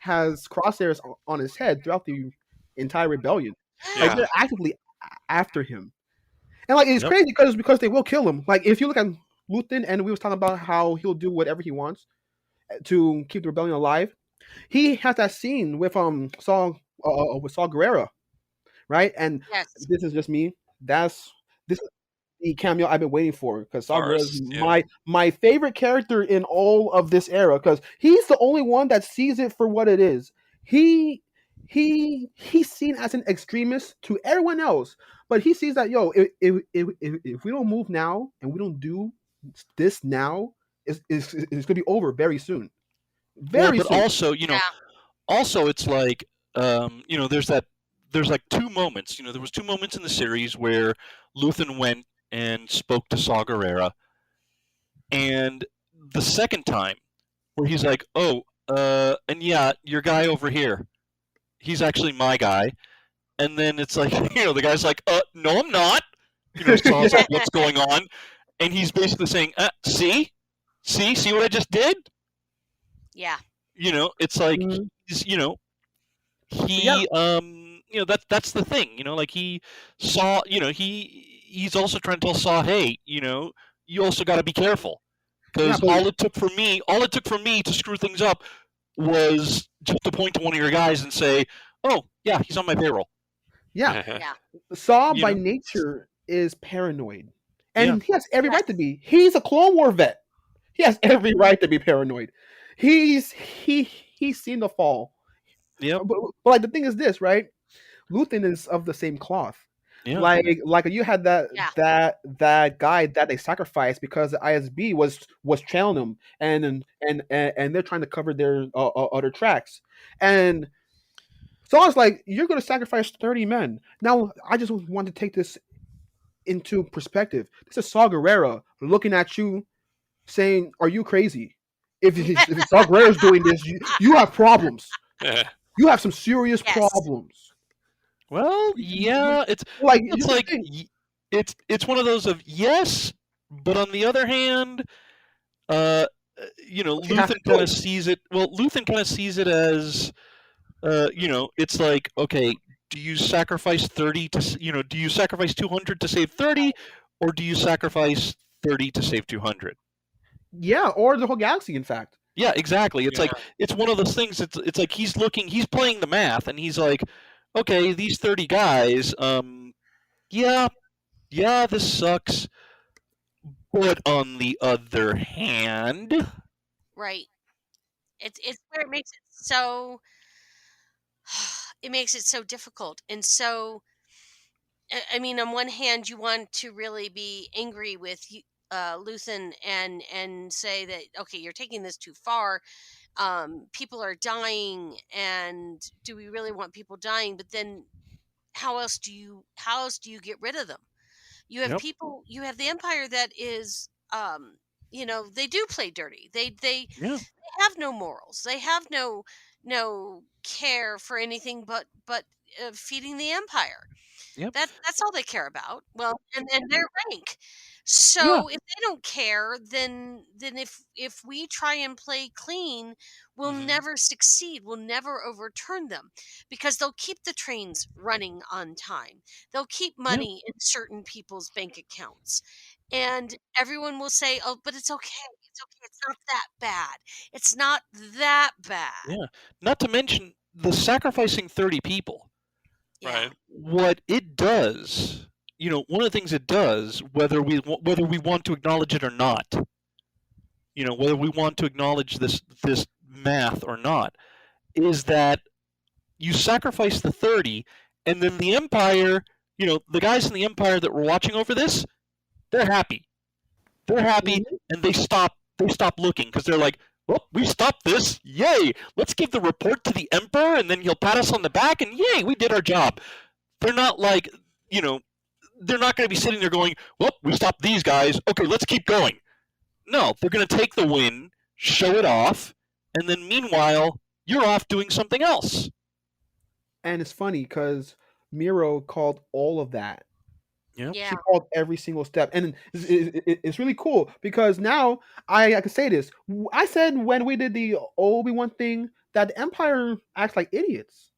G: crosshairs on his head throughout the entire rebellion. Like they're actively after him, and like it's crazy because they will kill him. Like if you look at Luthen, and we was talking about how he'll do whatever he wants to keep the rebellion alive. He has that scene with Saul Guerrero, right? And this is just me. This is the cameo I've been waiting for, because Saul Guerrero is my favorite character in all of this era, because he's the only one that sees it for what it is. He's seen as an extremist to everyone else, but he sees that if we don't move now and we don't do this now, it's going to be over very soon. But
M: soon. Also it's like there's like two moments. There was two moments in the series where Luthen went and spoke to Saw Gerrera, and the second time where he's like, and your guy over here, he's actually my guy. And then it's like, the guy's like, no, I'm not. Saw's like, what's going on? And he's basically saying, see what I just did?
F: Yeah.
M: It's like, that's the thing, like he saw, he's also trying to tell Saw, hey, you also got to be careful, because all it took for me to screw things up was just to point to one of your guys and say, oh yeah, he's on my payroll.
G: Yeah. Saw by nature is paranoid, and he has every right to be. He's a Clone War vet. He has every right to be paranoid. He's seen the fall.
M: Yeah.
G: But like the thing is this, right? Luthen is of the same cloth. Yeah. Like you had that guy that they sacrificed because the ISB was trailing them, and they're trying to cover their other tracks. And so I was like, you're going to sacrifice 30 men. Now, I just want to take this into perspective. This is Saw Gerrera looking at you saying, are you crazy? If Saw Gerrera's doing this, you have problems. You have some serious problems.
M: Well, yeah, it's one of those of yes, but on the other hand, Luthen kind of sees it. Well, Luthen kind of sees it as, it's like, okay, do you sacrifice 30 to, do you sacrifice 200 to save 30, or do you sacrifice 30 to save 200?
G: Yeah, or the whole galaxy, in fact.
M: Yeah, exactly. It's like, it's one of those things. It's like he's playing the math, and he's like, okay, these 30 guys, this sucks. But on the other hand,
F: right, it's where it makes it so. It makes it so difficult, and so. I mean, on one hand, you want to really be angry with Luthen and say that, okay, you're taking this too far. People are dying, and do we really want people dying? But then, how else do you get rid of them? You have people. You have the Empire that is, they do play dirty. They have no morals. They have no care for anything but feeding the Empire.
M: Yep.
F: That's all they care about. Well, and their rank. So if they don't care, then if we try and play clean, we'll never succeed. We'll never overturn them, because they'll keep the trains running on time. They'll keep money in certain people's bank accounts, and everyone will say, "Oh, but it's okay. It's okay. It's not that bad. It's not that bad.
M: Yeah. Not to mention the sacrificing 30 people.
A: Right.
M: What it does, one of the things it does, whether we want to acknowledge it or not, whether we want to acknowledge this math or not, is that you sacrifice the 30, and then the Empire, the guys in the Empire that were watching over this, they're happy. They're happy, and they stop looking because they're like, well, we stopped this. Yay! Let's give the report to the Emperor, and then he'll pat us on the back, and yay, we did our job. They're not like, they're not going to be sitting there going, well, we stopped these guys. Okay, let's keep going. No, they're going to take the win, show it off, and then meanwhile, you're off doing something else.
G: And it's funny because Meero called all of that.
M: Yeah.
G: She called every single step. And it's really cool because now I can say this. I said when we did the Obi-Wan thing that the Empire acts like idiots,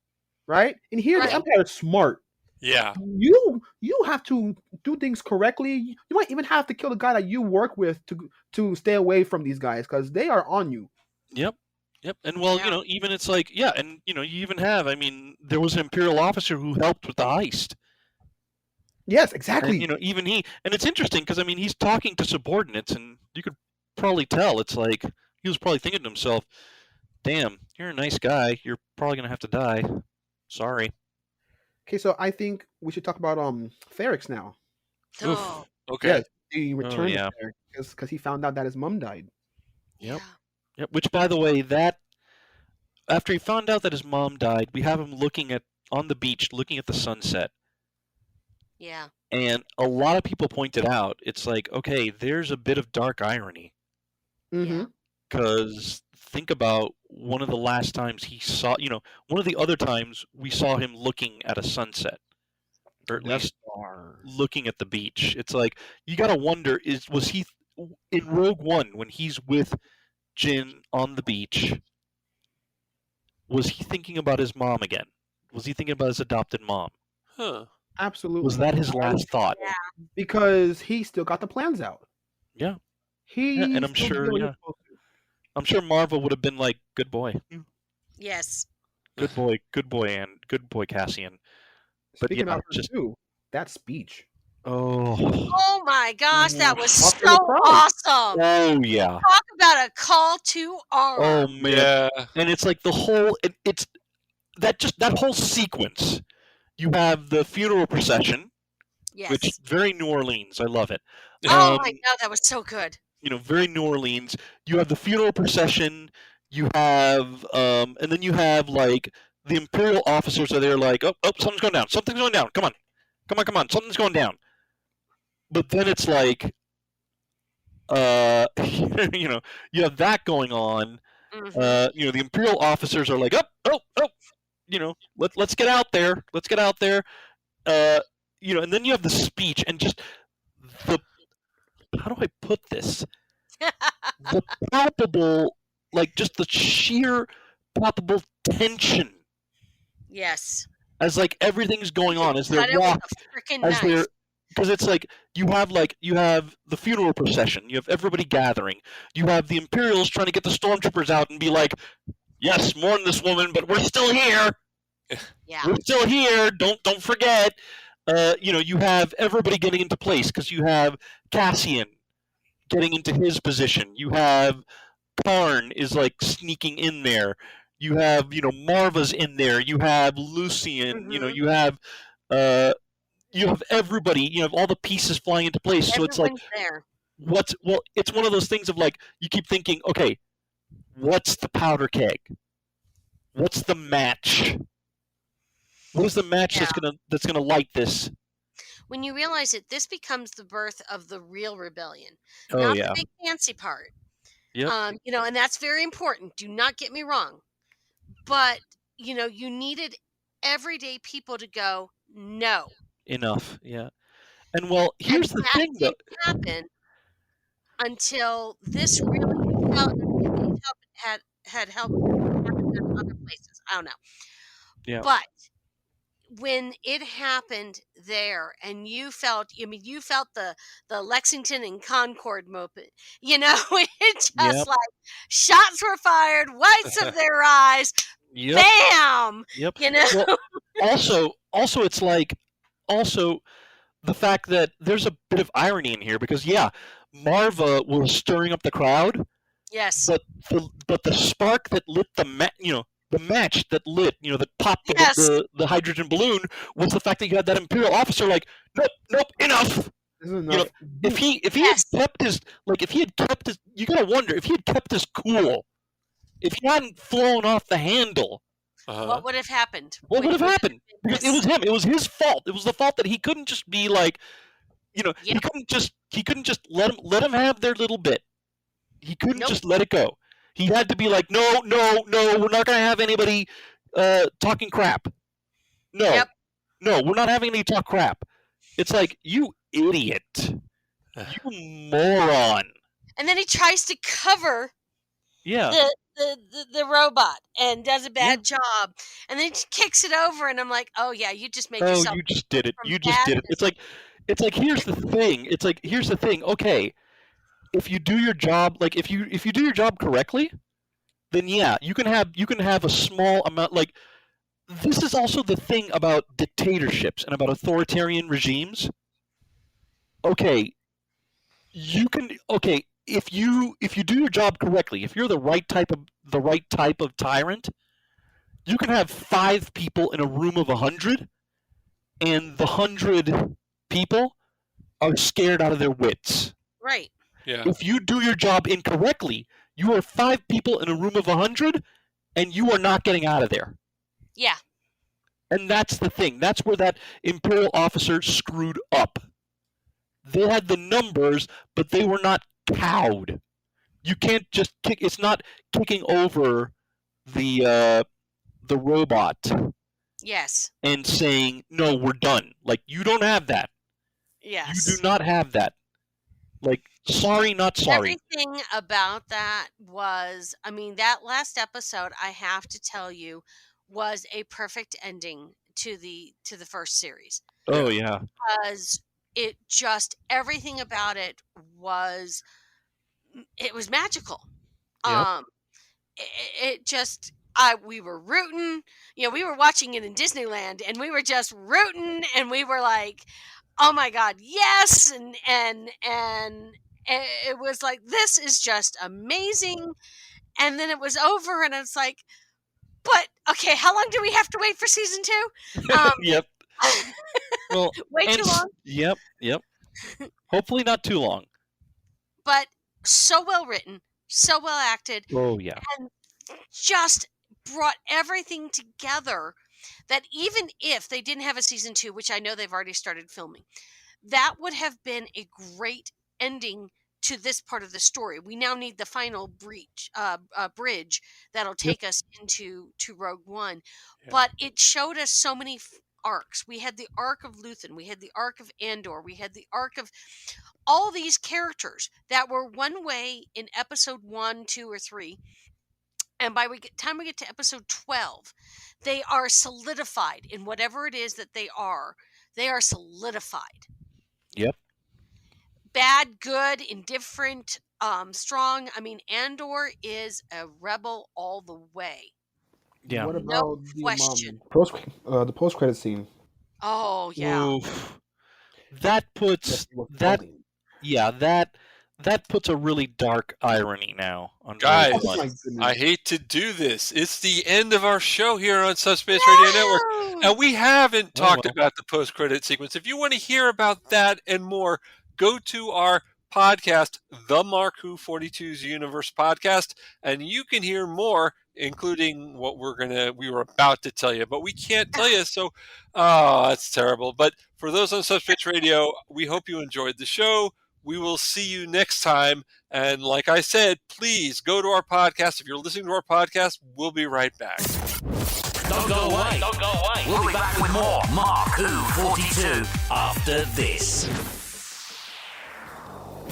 G: right? And here the Empire is smart.
A: Yeah.
G: You have to do things correctly. You might even have to kill the guy that you work with to stay away from these guys because they are on you.
M: Yep. And well, even it's like, and you even have, there was an Imperial officer who helped with the heist.
G: Yes, exactly.
M: And, even he, and it's interesting because he's talking to subordinates, and you could probably tell it's like he was probably thinking to himself, "Damn, you're a nice guy. You're probably gonna have to die. Sorry."
G: Okay, so I think we should talk about Ferrex now.
F: Oh.
A: Okay.
G: Yes, he returned
M: yeah.
G: to Ferrex because he found out that his mom died.
M: Yep. Which, by the way, that after he found out that his mom died, we have him on the beach, looking at the sunset.
F: Yeah.
M: And a lot of people pointed out, it's like, okay, there's a bit of dark irony.
G: Mm-hmm.
M: Because think about one of the last times he saw, one of the other times we saw him looking at a sunset. Or at least looking at the beach. It's like, you got to wonder, was he in Rogue One when he's with Jin on the beach, was he thinking about his mom again? Was he thinking about his adopted mom?
A: Huh.
G: Absolutely.
M: Was that his last thought?
F: Yeah.
G: Because he still got the plans out.
M: Yeah.
G: And
M: I'm sure I'm sure Maarva would have been like, good boy.
F: Yes.
M: Good boy, and good boy Cassian. But
G: Speaking about her too, that speech.
F: Oh my gosh, that was so awesome.
M: Oh yeah.
F: Talk about a call to arms.
M: Oh man. Yeah. And it's like the whole it's that whole sequence. You have the funeral procession, which very New Orleans. I love it.
F: Oh my god, that was so good.
M: Very New Orleans. You have the funeral procession. You have, and then you have like the Imperial officers are there, like, oh, something's going down. Something's going down. Come on. Something's going down. But then it's like, you have that going on.
F: Mm-hmm.
M: The Imperial officers are like, let's get out there. Let's get out there. And then you have the speech and just how do I put this? The palpable, like just the sheer palpable tension.
F: Yes.
M: As like everything's going on, as they're walking, because it's like you have the funeral procession, you have everybody gathering, you have the Imperials trying to get the stormtroopers out and be like, yes, mourn this woman, but we're still here.
F: Yeah.
M: We're still here. Don't forget. You have everybody getting into place because you have Cassian getting into his position. You have Karn is like sneaking in there. You have Maarva's in there. You have Lucian.
F: Mm-hmm.
M: You have everybody. You have all the pieces flying into place. So it's like
F: there.
M: It's one of those things of like you keep thinking, okay, what's the powder keg? What's the match? What is the match that's gonna light this?
F: When you realize it, this becomes the birth of the real rebellion,
M: Oh
F: not
M: yeah.
F: the big fancy part.
M: Yep.
F: And that's very important. Do not get me wrong, but you needed everyday people to go, no,
M: Enough. Yeah. And well, here's the thing though.
F: Didn't happen until this really had helped happen in other places. I don't know.
M: Yeah.
F: But when it happened there, and you felt the Lexington and Concord moment, it just
M: Yep.
F: like shots were fired, whites of their eyes,
M: Yep.
F: bam,
M: Yep. Well, also, it's like, the fact that there's a bit of irony in here because, Maarva was stirring up the crowd.
F: Yes.
M: But the spark that lit the match that lit, that popped the hydrogen balloon was the fact that you had that Imperial officer like, nope, enough. If he had kept his, you gotta wonder if he had kept his cool, if he hadn't flown off the handle.
F: What would have happened?
M: What would have happened? Because it was him. It was his fault. It was the fault that he couldn't just be like, he couldn't just let him have their little bit. He couldn't just let it go. He had to be like, no, we're not gonna have anybody talking crap. No, we're not having any talk crap. It's like, you idiot, you moron.
F: And then he tries to cover the robot and does a bad job, and then he kicks it over, and I'm like, oh yeah, you just made yourself.
M: Oh, you just did it. You just did it. It's like here's the thing. Okay, if you do your job, like if you do your job correctly, then you can have a small amount. Like, this is also the thing about dictatorships and about authoritarian regimes. Okay, if you do your job correctly, if you're the right type of tyrant, you can have 5 people in a room of 100, and the 100 people are scared out of their wits.
F: Right.
A: Yeah.
M: If you do your job incorrectly, you are 5 people in a room of 100, and you are not getting out of there.
F: Yeah.
M: And that's the thing. That's where that Imperial officer screwed up. They had the numbers, but they were not cowed. You can't just kick. It's not kicking over the robot.
F: Yes.
M: And saying, no, we're done. Like, you don't have that.
F: Yes.
M: You do not have that. Like, sorry, not sorry.
F: Everything about that was, that last episode, I have to tell you, was a perfect ending to the first series.
M: Oh yeah.
F: Because it just, everything about it was magical.
M: Yep.
F: It just, we were rooting, we were watching it in Disneyland, and we were just rooting, and we were like, oh my God, yes, and it was like, this is just amazing. And then it was over, and it's like, but okay, how long do we have to wait for season 2?
M: Yep. Well,
F: way too long.
M: Yep. Hopefully not too long.
F: But so well written, so well acted.
M: Oh yeah.
F: And just brought everything together that even if they didn't have a season 2, which I know they've already started filming, that would have been a great ending to this part of the story. We now need the final bridge that'll take us into Rogue One. Yeah. But it showed us so many arcs. We had the arc of Luthen. We had the arc of Andor. We had the arc of all these characters that were one way in episode 1, 2, or 3. And by the time we get to episode 12, they are solidified in whatever it is that they are. They are solidified.
M: Yep. Bad,
F: good, indifferent, strong. Andor is a rebel all the way.
M: Yeah.
G: What about
F: no question.
G: The post-credit scene?
F: Oh yeah.
M: Oof. That puts that. Yeah, that puts a really dark irony now on
A: guys.
M: Oh
A: I hate to do this. It's the end of our show here on Subspace Radio Network, and we haven't talked about the post-credit sequence. If you want to hear about that and more, go to our podcast, the Mark Who 42's Universe podcast, and you can hear more, including what we were about to tell you, but we can't tell you. So, that's terrible. But for those on Subspace Radio, we hope you enjoyed the show. We will see you next time. And like I said, please go to our podcast. If you're listening to our podcast, we'll be right back.
H: Don't go away. Don't go away. We'll be back with more Mark Who 42 after this.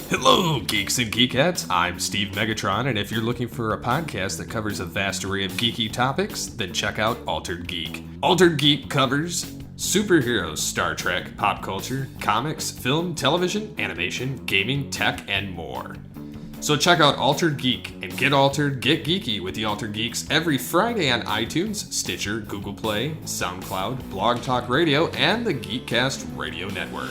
N: Hello, geeks and geekettes. I'm Steve Megatron, and if you're looking for a podcast that covers a vast array of geeky topics, then check out Altered Geek. Altered Geek covers superheroes, Star Trek, pop culture, comics, film, television, animation, gaming, tech, and more. So check out Altered Geek and get altered, get geeky with the Altered Geeks every Friday on iTunes, Stitcher, Google Play, SoundCloud, Blog Talk Radio, and the Geekcast Radio Network.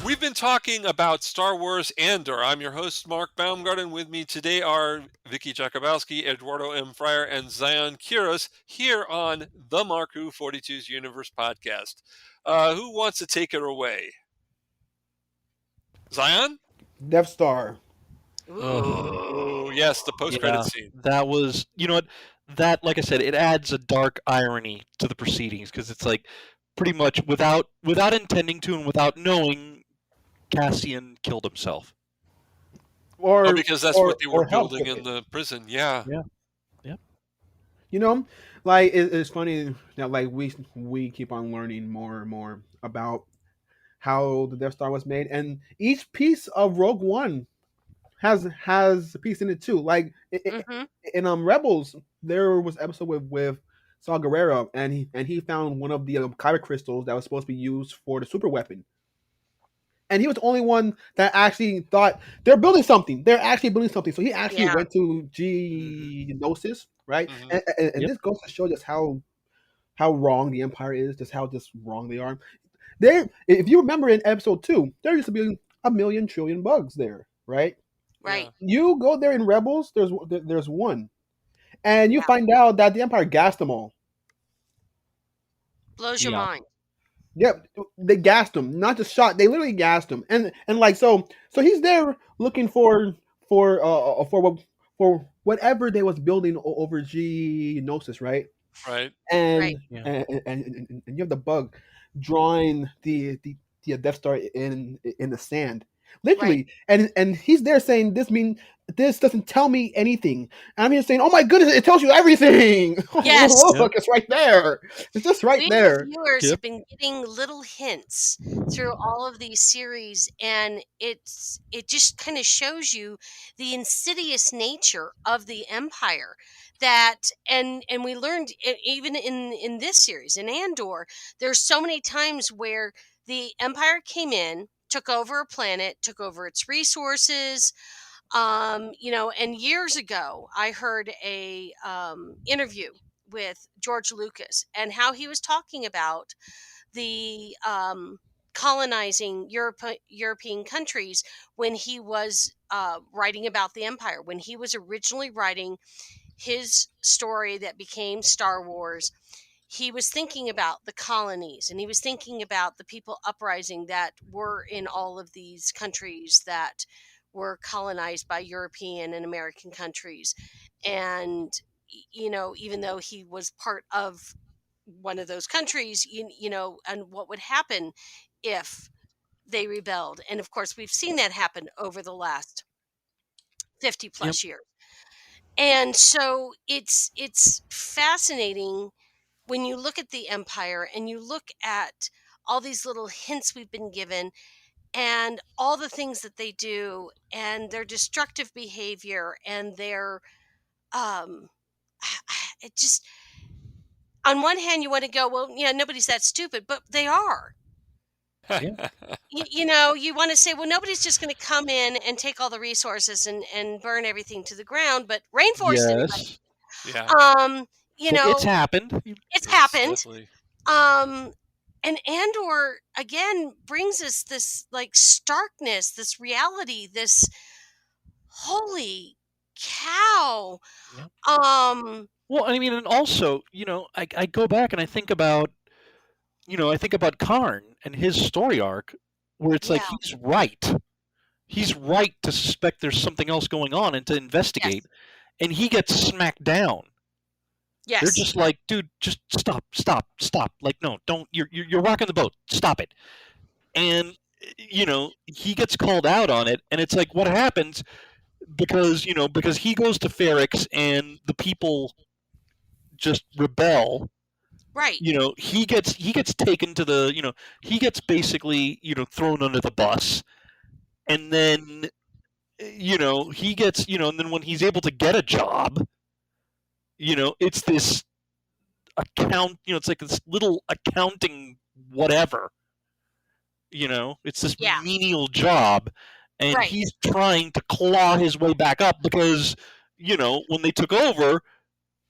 A: We've been talking about Star Wars Andor. I'm your host, Mark Baumgarten. With me today are Vicky Jakubowski, Eduardo M. Freyre, and Zion Quiros here on the Mark Who 42's Universe podcast. Who wants to take it away? Zion?
G: Death Star.
A: Oh, yes, the post-credit scene.
M: That was, you know what, that, like I said, it adds a dark irony to the proceedings, because it's like, pretty much, without intending to and without knowing, Cassian killed himself.
A: Because that's what they were building in the prison. Yeah.
G: You know, like it's funny that like we keep on learning more and more about how the Death Star was made, and each piece of Rogue One has a piece in it too. Like in Rebels, there was an episode with Saw Gerrera, and he found one of the kyber crystals that was supposed to be used for the super weapon. And he was the only one that actually thought they're building something. They're actually building something. So he actually went to Geonosis, right? And this goes to show just how wrong the Empire is, just how wrong they are. If you remember in episode 2, there used to be 1,000,000 trillion bugs there, right?
F: Right.
G: You go there in Rebels, there's one. And you find out that the Empire gassed them all.
F: Blows your mind.
G: Yep, they gassed him, not just shot. They literally gassed him, and like so he's there looking for whatever they was building over Geonosis, right?
A: Right.
G: And you have the bug drawing the Death Star in the sand, literally, and he's there saying this doesn't tell me anything. And I'm here saying, oh my goodness, it tells you everything.
F: Yes.
G: Look, it's right there. It's just right there.
F: Viewers have been getting little hints through all of these series, and it just kind of shows you the insidious nature of the Empire. That and we learned even in this series, in Andor, there's so many times where the Empire came in, took over a planet, took over its resources. And years ago, I heard a interview with George Lucas and how he was talking about the colonizing European countries when he was writing about the Empire. When he was originally writing his story that became Star Wars, he was thinking about the colonies, and he was thinking about the people uprising that were in all of these countries that were colonized by European and American countries. And, even though he was part of one of those countries, and what would happen if they rebelled. And of course, we've seen that happen over the last 50 plus years. And so it's fascinating when you look at the Empire and you look at all these little hints we've been given and all the things that they do and their destructive behavior and their it just, on one hand you want to go, well, nobody's that stupid, but they are. You want to say, well, nobody's just going to come in and take all the resources and burn everything to the ground, but rainforest anybody.
M: It's happened.
F: It's happened. And Andor again brings us this like starkness, this reality, this holy cow.
M: Well, I mean, and also, I go back and I think about, Karn and his story arc, where it's like he's right. He's right to suspect there's something else going on and to investigate, and he gets smacked down.
F: Yes.
M: They're just like, dude, just stop. Like, no, don't. You're rocking the boat. Stop it. And he gets called out on it, and it's like, what happens? Because he goes to Ferrix, and the people just rebel.
F: Right.
M: He gets taken to the. He gets basically thrown under the bus, and then he gets, and then when he's able to get a job, it's this it's like this little accounting whatever. It's this menial job, and he's trying to claw his way back up because, when they took over,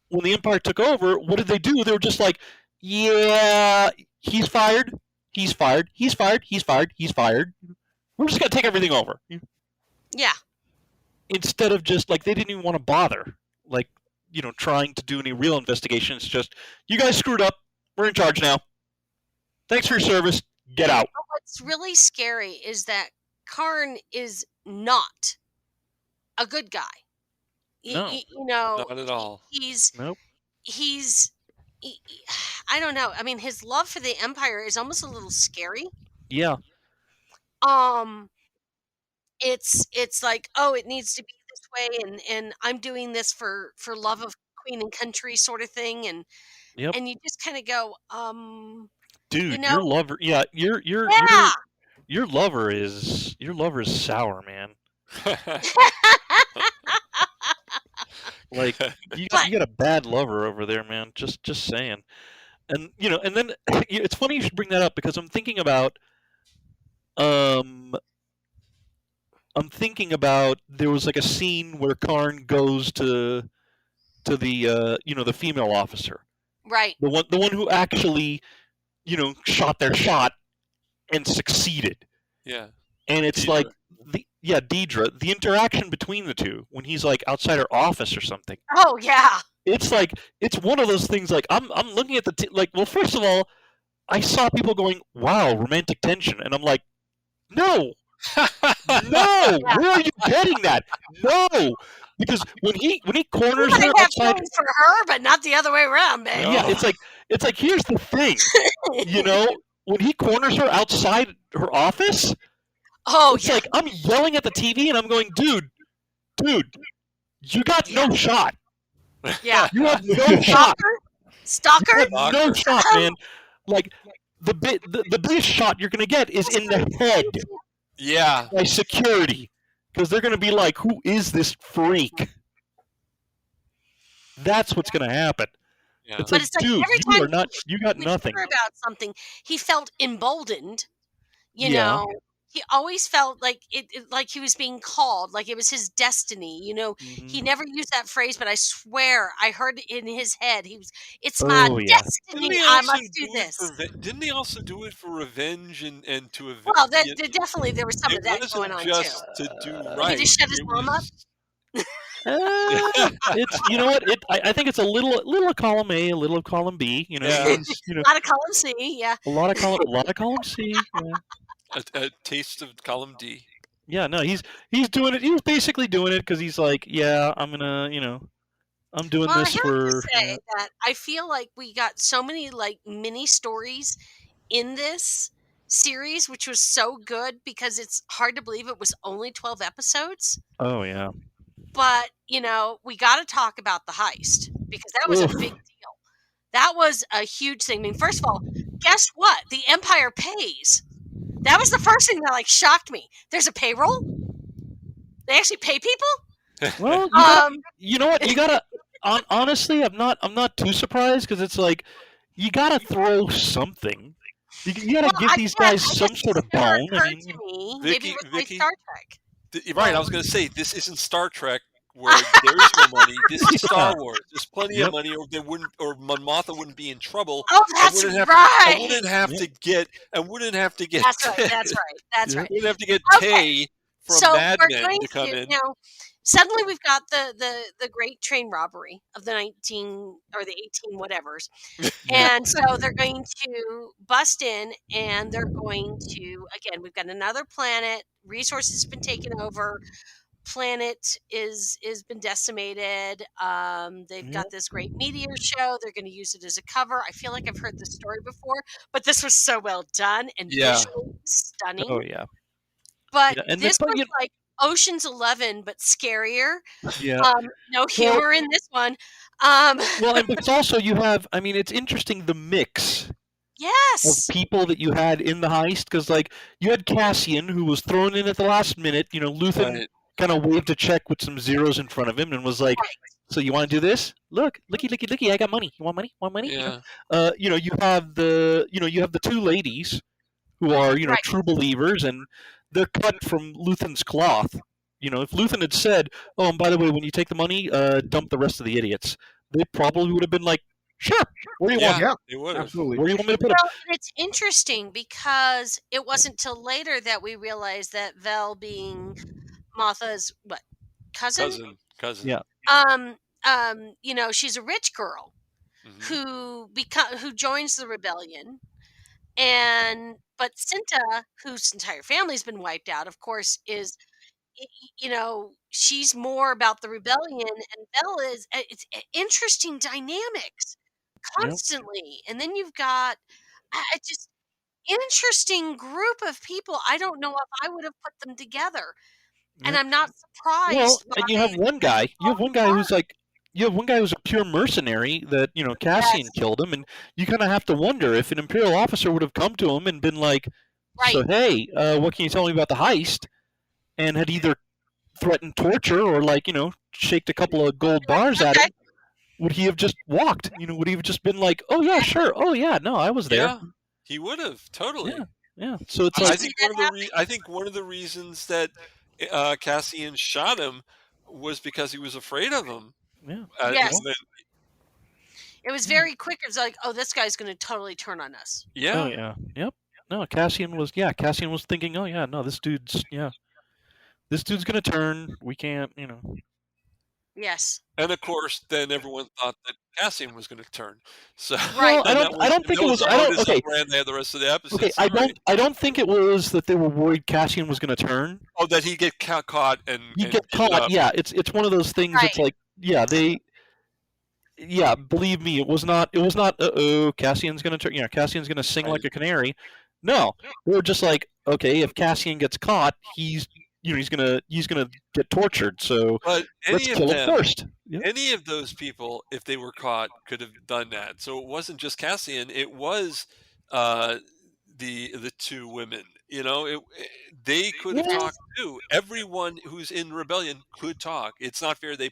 M: when the Empire took over, what did they do? They were just like, yeah, he's fired, he's fired, he's fired, he's fired, he's fired. We're just going to take everything over.
F: Yeah.
M: Instead of just, like, they didn't even want to bother, like, trying to do any real investigation. It's just, you guys screwed up. We're in charge now. Thanks for your service. Get out.
F: What's really scary is that Karn is not a good guy.
M: No.
A: Not at all.
M: Nope.
F: I don't know. I mean, his love for the Empire is almost a little scary.
M: Yeah.
F: It's like, oh, it needs to be this way, and I'm doing this for love of Queen and country sort of thing, and you just kind of go,
M: dude, your lover, your lover is sour, man. Like you got a bad lover over there, man. Just saying. And and then it's funny you should bring that up because I'm thinking about there was like a scene where Karn goes to the the female officer.
F: Right.
M: The one who actually shot their shot and succeeded.
A: Yeah.
M: And it's
A: Deidre.
M: like Deidre, the interaction between the two when he's like outside her office or something.
F: Oh yeah.
M: It's like it's one of those things. Like I'm looking at well, first of all, I saw people going, "Wow, romantic tension," and I'm like, "No, no, where are you getting that? No." Because when he corners her outside
F: for her, but not the other way around, man.
M: Yeah, it's like here's the thing, when he corners her outside her office, it's like I'm yelling at the TV and I'm going, dude, you got no shot.
F: Yeah,
M: you have no shot.
F: Stalker,
M: you have no shot, man. Like the biggest shot you're gonna get is in the head.
A: Yeah,
M: by security. Because they're going to be like, who is this freak? That's what's going to happen.
A: Yeah.
M: It's
F: but
M: like,
F: it's like
M: dude,
F: every time
M: you got nothing.
F: About something, he felt emboldened. You
M: Yeah.
F: know, he always felt like like he was being called, like it was his destiny. He never used that phrase, but I swear I heard it in his head. It's my destiny. I must do this.
A: Didn't he also do it for revenge and to avenge?
F: Well, definitely there was some of that going on
A: just
F: too.
A: To do right.
F: He just shut his mom up.
M: It's what I think it's a little of column A, a little of column B.
F: A lot of column C, yeah.
M: A lot of column C. Yeah.
A: A taste of column D.
M: Yeah, no, he's doing it. He was basically doing it because he's like, yeah, I'm gonna, I'm doing this for.
F: I have to say that I feel like we got so many like mini stories in this series, which was so good because it's hard to believe it was only 12 episodes.
M: Oh yeah.
F: But we got to talk about the heist because that was a big deal. That was a huge thing. I mean, first of all, guess what? The Empire pays. That was the first thing that shocked me. There's a payroll. They actually pay people.
M: Well, you know what? You gotta. Honestly, I'm not too surprised because it's like you gotta throw something. You gotta give these guys some sort of bone. I mean,
F: Maybe it was like Star Trek.
A: Right, I was going to say this isn't Star Trek where there is no money. This is Star Wars. There's plenty of money, or Mon Mothma wouldn't be in trouble.
F: Oh, that's right.
A: I wouldn't have to get.
F: That's right. That's right.
A: Wouldn't have to get Tay from Mad Men to come in.
F: Suddenly we've got the great train robbery of the 19 or the 18 whatevers. And so they're going to bust in and they're going to, again, we've got another planet, resources have been taken over, planet is been decimated. They've got this great meteor show. They're going to use it as a cover. I feel like I've heard this story before, but this was so well done and visually stunning.
M: Oh yeah.
F: But this was like Ocean's 11, but scarier.
M: Yeah.
F: No humor in this one.
M: Well, and it's also you have. I mean, it's interesting the mix.
F: Yes.
M: Of people that you had in the heist, because you had Cassian who was thrown in at the last minute. Luthen kind of waved a check with some zeros in front of him and was like, "So you want to do this? Look, looky, I got money. You want money? Want money?"
A: Yeah.
M: You have the two ladies who are true believers, and they're cut from Luthen's cloth. If Luthen had said, "Oh, and by the way, when you take the money, dump the rest of the idiots," they probably would have been like, "Sure, where do you want?
A: Yeah, they would have.
G: Absolutely.
M: Where do you want me to put them?"
F: Well, it's interesting because it wasn't till later that we realized that Vel, being Motha's cousin?
A: Cousin.
M: Yeah.
F: She's a rich girl
A: Mm-hmm.
F: who joins the rebellion, but Cinta, whose entire family's been wiped out, of course, is she's more about the rebellion, and Vel is. It's interesting dynamics constantly, and then you've got just interesting group of people. I don't know if I would have put them together, and I'm not surprised.
M: Well, and you have one guy. You have one guy who's like. You have one guy who's a pure mercenary that Cassian killed him, and you kind of have to wonder if an Imperial officer would have come to him and been like, "So hey, what can you tell me about the heist?" And had either threatened torture or shaked a couple of gold bars at him. Would he have just walked? Would he have just been like, "Oh yeah, sure. Oh yeah, no, I was there."
A: Yeah, he would have totally.
M: Yeah. So it's like
A: I think one of the reasons that Cassian shot him was because he was afraid of him.
M: Yeah.
F: Yes. It was very quick. It was like, "Oh, this guy's going to totally turn on us."
A: Yeah.
M: Oh yeah. Yep. No, Cassian was thinking, "Oh yeah, no, this dude's going to turn. We can't,
F: Yes.
A: And of course, then everyone thought that Cassian was going to turn. So
F: Right.
M: I don't think it was. I don't. Okay.
A: The rest of the episode.
M: Okay. I don't think it was that they were worried Cassian was going to turn.
A: Oh, that he'd get caught and
M: He'd get caught. Yeah. It's one of those things.
F: Right.
M: It's like believe me, it was not. Cassian's going to turn. Yeah, Cassian's going to sing like a canary. No, they were just like, okay, if Cassian gets caught, he's gonna get tortured. So let's kill him first. Yeah.
A: Any of those people, if they were caught, could have done that. So it wasn't just Cassian; it was the two women. They could have talked too. Everyone who's in rebellion could talk. It's not fair they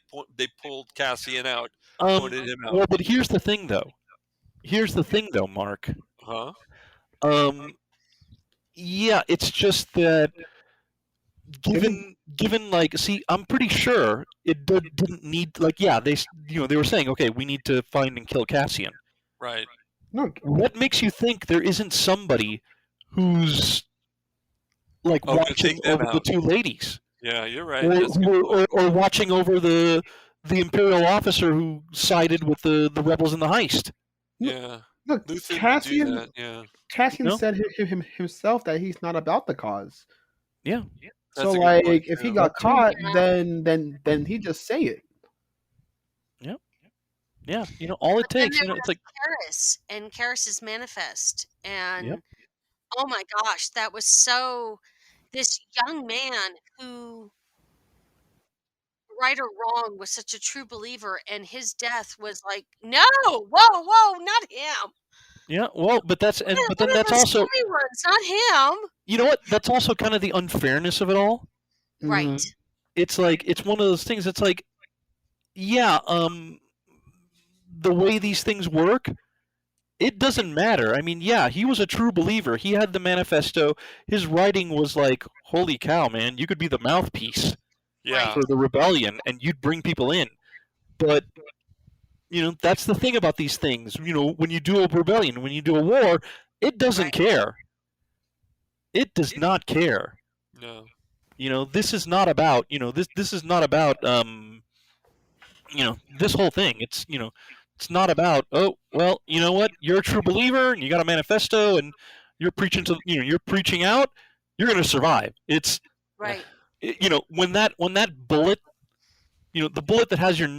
A: pulled Cassian out, pointed him out.
M: Well, but here's the thing, though, Mark.
A: Huh?
M: Yeah, it's just that given I'm pretty sure it didn't need they were saying, okay, we need to find and kill Cassian.
A: Right.
G: No.
M: What makes you think there isn't somebody who's watching over the two ladies?
A: Yeah, you're right.
M: Or watching over the Imperial officer who sided with the rebels in the heist.
A: Yeah.
G: Look,
A: Luthen
G: Cassian.
A: do that, yeah.
G: Cassian said himself that he's not about the cause.
M: Yeah.
G: So if he got caught, then he just say it.
M: Yep. Yeah. All it takes.
F: It's
M: like
F: Karis and Karis's manifest, and oh my gosh, that was so. This young man who, right or wrong, was such a true believer, and his death was like, no, whoa, not him.
M: Yeah, well, but that's also
F: ones, not him.
M: You know what? That's also kind of the unfairness of it all.
F: Right.
M: It's like it's one of those things. It's like, the way these things work, it doesn't matter. I mean, yeah, he was a true believer. He had the manifesto. His writing was like, holy cow, man, you could be the mouthpiece for the rebellion, and you'd bring people in. But that's the thing about these things. When you do a rebellion, when you do a war, it doesn't care. It does not care.
A: No.
M: This is not about. This is not about. This whole thing. It's it's not about. Oh well, you know what? You're a true believer, and you got a manifesto, and you're preaching to. You're preaching out. You're going to survive. It's
F: right.
M: When that bullet. The bullet that has your,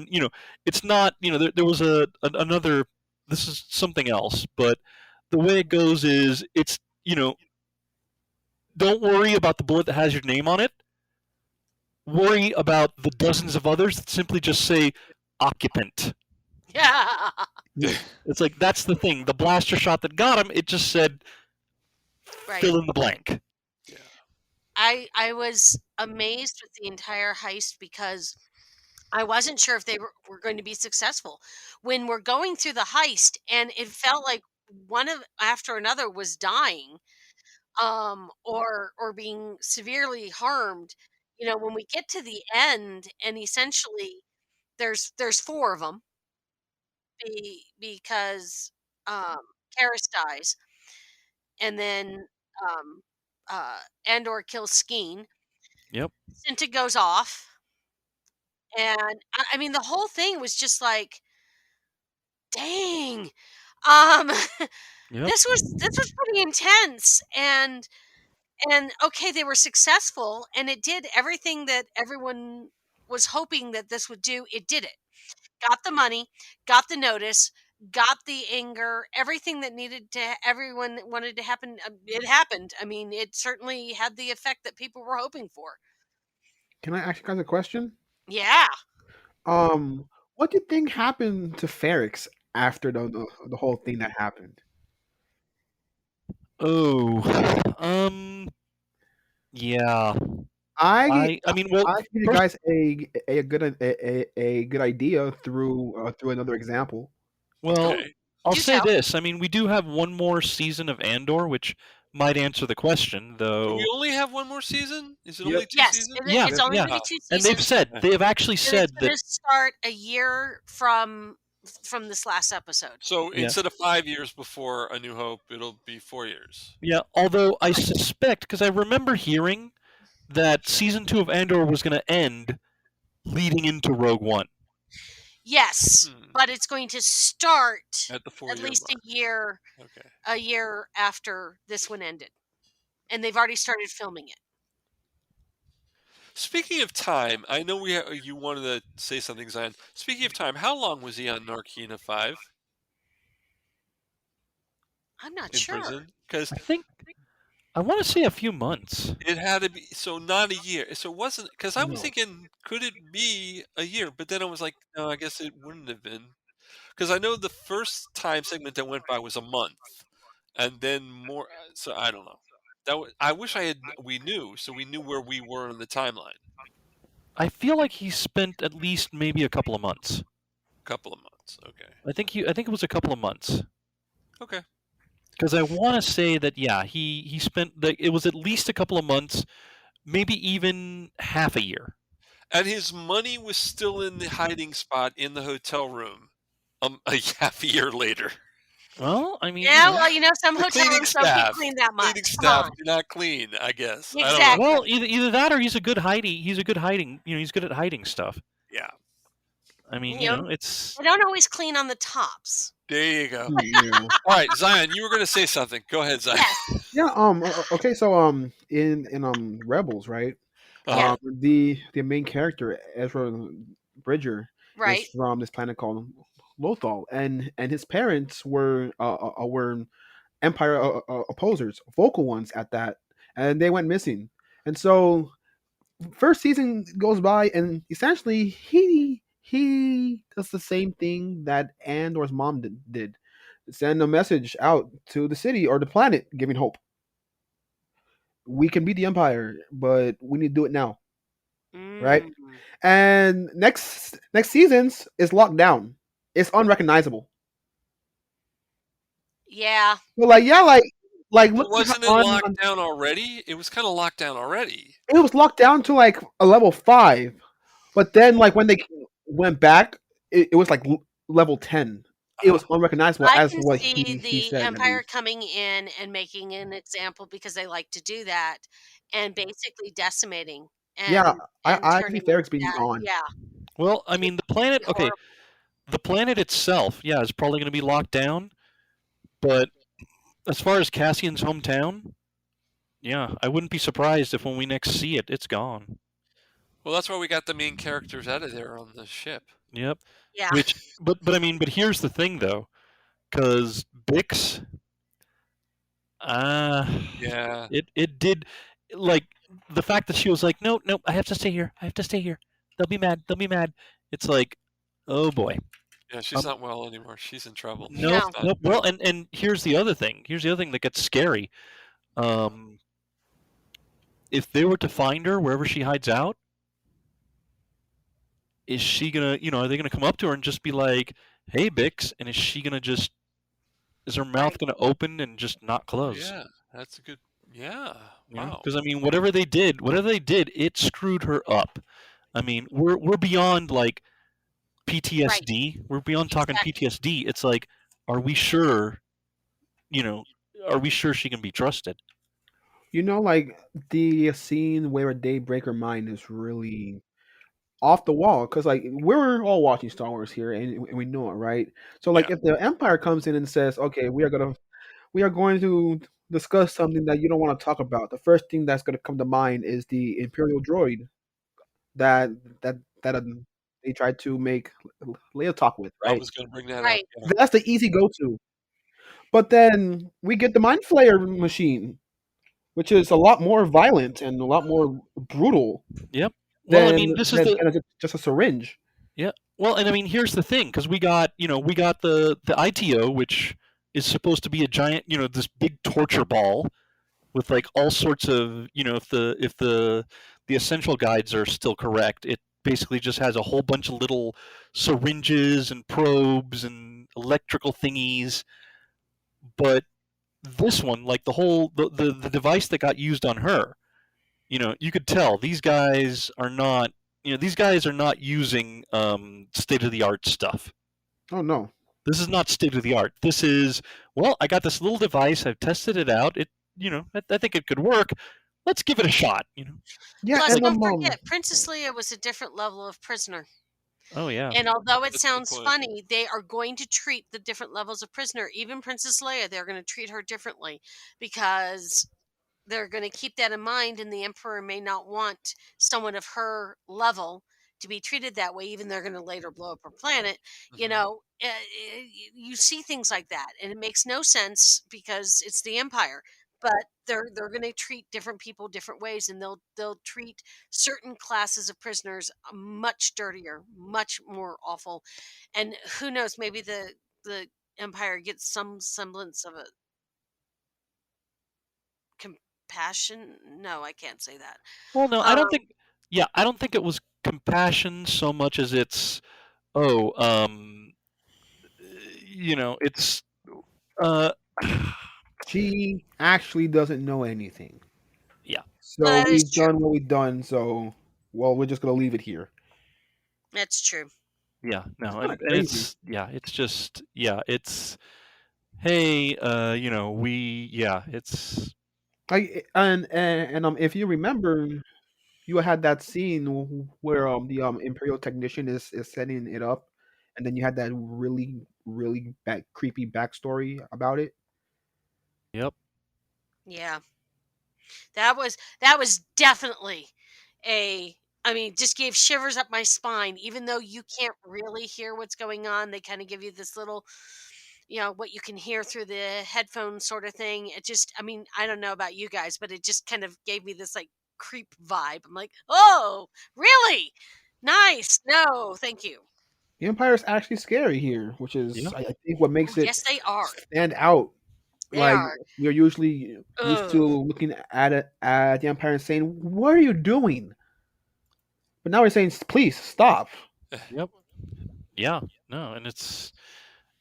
M: it's not, there was another, this is something else, but the way it goes is, it's, don't worry about the bullet that has your name on it. Worry about the dozens of others that simply just say occupant.
F: Yeah.
M: It's like, that's the thing. The blaster shot that got him, it just said, fill in the blank.
F: I was amazed with the entire heist because I wasn't sure if they were going to be successful. When we're going through the heist and it felt like one of after another was dying, or being severely harmed. When we get to the end, and essentially there's four of them, because Karis dies, and then um, Andor kills Skeen.
M: Yep.
F: Cinta goes off, and I mean the whole thing was just like, dang. Um,
M: Yep.
F: this was pretty intense, and okay, they were successful, and it did everything that everyone was hoping that this would do. It did it. Got the money, got the notice, got the anger, everything that needed to everyone that wanted to happen. It happened. I mean, it certainly had the effect that people were hoping for.
G: Can I ask you guys a question?
F: Yeah.
G: What do you think happened to Ferrix after the whole thing that happened?
M: Oh, yeah.
G: I
M: mean, well,
G: I give you guys a good idea through another example.
M: Well, I'll say this. I mean, we do have one more season of Andor, which might answer the question,
A: Do
M: though.
A: we only have one more season? Is it only two
F: Yes,
A: seasons?
F: it's only going to be 2 seasons.
M: And they've actually
F: And
M: said
F: it's going to start a year from this last episode.
A: So
M: Yeah.
A: instead of 5 years before A New Hope, it'll be 4 years.
M: Yeah, although I suspect, because I remember hearing that season 2 of Andor was going to end leading into Rogue One.
F: Yes, but it's going to start
A: at the 4
F: at
A: year
F: least
A: mark.
F: a year after this one ended, and they've already started filming it.
A: Speaking of time, I know you wanted to say something, Zion. Speaking of time, how long was he on Narkina 5?
F: I'm not
A: in
F: sure.
A: prison? Because
M: I want to say a few months.
A: it had to be not a year. So it wasn't because I was
M: No.
A: thinking, could it be a year? But then I was like, no, I guess it wouldn't have been, because I know the first time segment that went by was a month, and then more. So I don't know. I wish we knew, so we knew where we were in the timeline.
M: I feel like he spent at least maybe a couple of months.
A: Couple of months, okay.
M: I think it was a couple of months.
A: Okay.
M: Because I want to say that he spent it was at least a couple of months, maybe even half a year.
A: And his money was still in the hiding spot in the hotel room, a half a year later.
M: Well, I mean,
F: Yeah, well, some
A: The
F: hotel
A: cleaning
F: rooms don't
A: staff-
F: get cleaned that much.
A: Cleaning
F: Come
A: staff
F: on.
A: do not clean, I guess. I don't know.
F: Exactly.
M: Well, either that or he's a good hiding. He's good at hiding stuff.
A: Yeah.
M: I mean, it's
F: They don't always clean on the tops.
A: There you go. All right, Zion, you were going to say something. Go ahead, Zion.
G: Yeah. Okay. So in Rebels, right?
A: Yeah.
G: The main character Ezra Bridger
F: Right.
G: is from this planet called Lothal, and his parents were Empire opposers, vocal ones at that, and they went missing. And so, first season goes by, and essentially he does the same thing that Andor's mom did. Send a message out to the city or the planet, giving hope. We can beat the Empire, but we need to do it now, right? And next season's is locked down. It's unrecognizable.
F: Yeah.
G: Well, like
A: But
G: look
A: wasn't it locked down already? It was kind of locked down already.
G: It was locked down to like a level 5, but then like when they went back, it was like level 10. It was unrecognizable
F: I
G: as
F: can
G: what
F: see
G: he
F: the
G: said.
F: Empire coming in and making an example, because they like to do that, and basically decimating. And,
G: Yeah,
F: and
G: I
F: turning
G: see Ferrix being
F: that.
G: gone.
F: Yeah.
M: well, I mean, the planet. Okay, the planet itself, is probably going to be locked down. But as far as Cassian's hometown, I wouldn't be surprised if when we next see it, it's gone.
A: Well, that's why we got the main characters out of there on the ship.
M: Yep.
F: Yeah.
M: But I mean, but here's the thing though, because Bix,
A: Yeah.
M: it did, like, the fact that she was like, no, I have to stay here. They'll be mad. It's like, oh boy.
A: Yeah, she's not well anymore. She's in trouble.
M: No. Well, and here's the other thing. Here's the other thing that gets scary. if they were to find her wherever she hides out, is she gonna, are they gonna come up to her and just be like, "Hey, Bix," and is she gonna just, is her mouth gonna open and just not close?
A: Yeah, that's a good. Yeah, wow.
M: Because I mean, whatever they did, it screwed her up. I mean, we're beyond like PTSD. We're beyond talking PTSD. It's like, are we sure? Are we sure she can be trusted?
G: Like the scene where they break her mind is really off the wall because like we're all watching Star Wars here and we know it, right? So like if the Empire comes in and says, okay, we are going to discuss something that you don't want to talk about, the first thing that's going to come to mind is the Imperial droid that they tried to make Leia talk with, right?
A: I was going to bring that up. Yeah.
G: That's the easy go-to. But then we get the Mind Flayer machine, which is a lot more violent and a lot more brutal.
M: Yep. Well, I mean, this is
G: just a syringe.
M: Yeah. Well, and I mean, here's the thing, because we got the ITO, which is supposed to be a giant, this big torture ball with like all sorts of, if the essential guides are still correct, it basically just has a whole bunch of little syringes and probes and electrical thingies. But this one, like the device that got used on her, you could tell these guys are not using state-of-the-art stuff.
G: Oh no.
M: This is not state-of-the-art. This is, well, I got this little device, I've tested it out. It I think it could work. Let's give it a shot,
G: Yeah,
F: Plus, don't forget, Princess Leia was a different level of prisoner.
M: Oh yeah.
F: And although it sounds funny, they are going to treat the different levels of prisoner, even Princess Leia, they're going to treat her differently because they're going to keep that in mind, and the Emperor may not want someone of her level to be treated that way, even they're going to later blow up her planet. You see things like that, and it makes no sense because it's the Empire. But they're going to treat different people different ways, and they'll treat certain classes of prisoners much dirtier, much more awful. And who knows, maybe the Empire gets some semblance of a compassion. No, I can't say that.
M: Well, no, I don't think. Yeah, I don't think it was compassion so much as it's, it's.
G: She actually doesn't know anything.
M: Yeah.
G: So we've done what we've done. So, we're just gonna leave it here.
F: That's true.
M: Yeah. No. It's just it's. Hey, it's.
G: And if you remember, you had that scene where the Imperial technician is setting it up, and then you had that really really creepy backstory about it.
M: Yep.
F: Yeah. That was definitely just gave shivers up my spine, even though you can't really hear what's going on. They kind of give you this little, what you can hear through the headphone sort of thing. It just, I don't know about you guys, but it just kind of gave me this like creep vibe. I'm like, oh, really? Nice. No, thank you.
G: The Empire is actually scary here, which is, I think, what makes it
F: yes, they are.
G: stand out.
F: They are.
G: We're usually used to looking at the Empire and saying, "What are you doing?" But now we're saying, "Please stop."
M: Yep. Yeah. No, and it's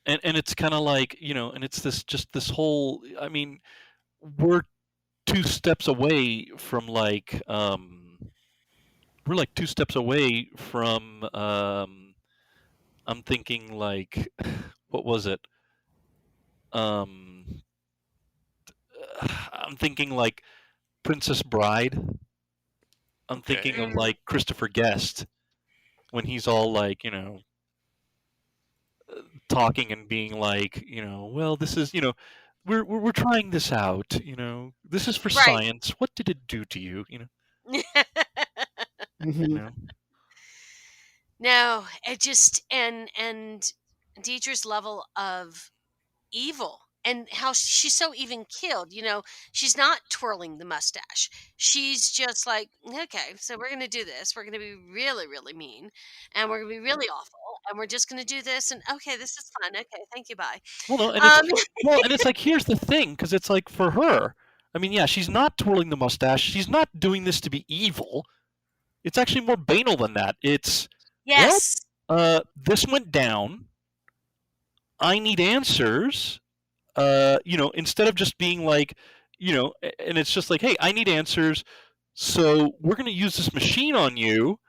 M: and it's kind of like, and it's this whole. I mean, we're 2 steps away from like we're like 2 steps away from I'm thinking like, what was it? I'm thinking like Princess Bride. I'm thinking of like Christopher Guest when he's all like, talking and being like, well, this is, we're trying this out, this is for science. What did it do to you?
F: No, it just and Deidre's level of evil and how she's so even killed, she's not twirling the mustache. She's just like, okay, so we're going to do this. We're going to be really, really mean, and we're going to be really awful, and we're just going to do this. And okay, this is fun. Okay, thank you. Bye.
M: Well, no, and it's like, here's the thing, because it's like for her, I mean, yeah, she's not twirling the mustache. She's not doing this to be evil. It's actually more banal than that. It's,
F: Yes.
M: well, this went down. I need answers. Instead of just being like, and it's just like, hey, I need answers. So we're going to use this machine on you.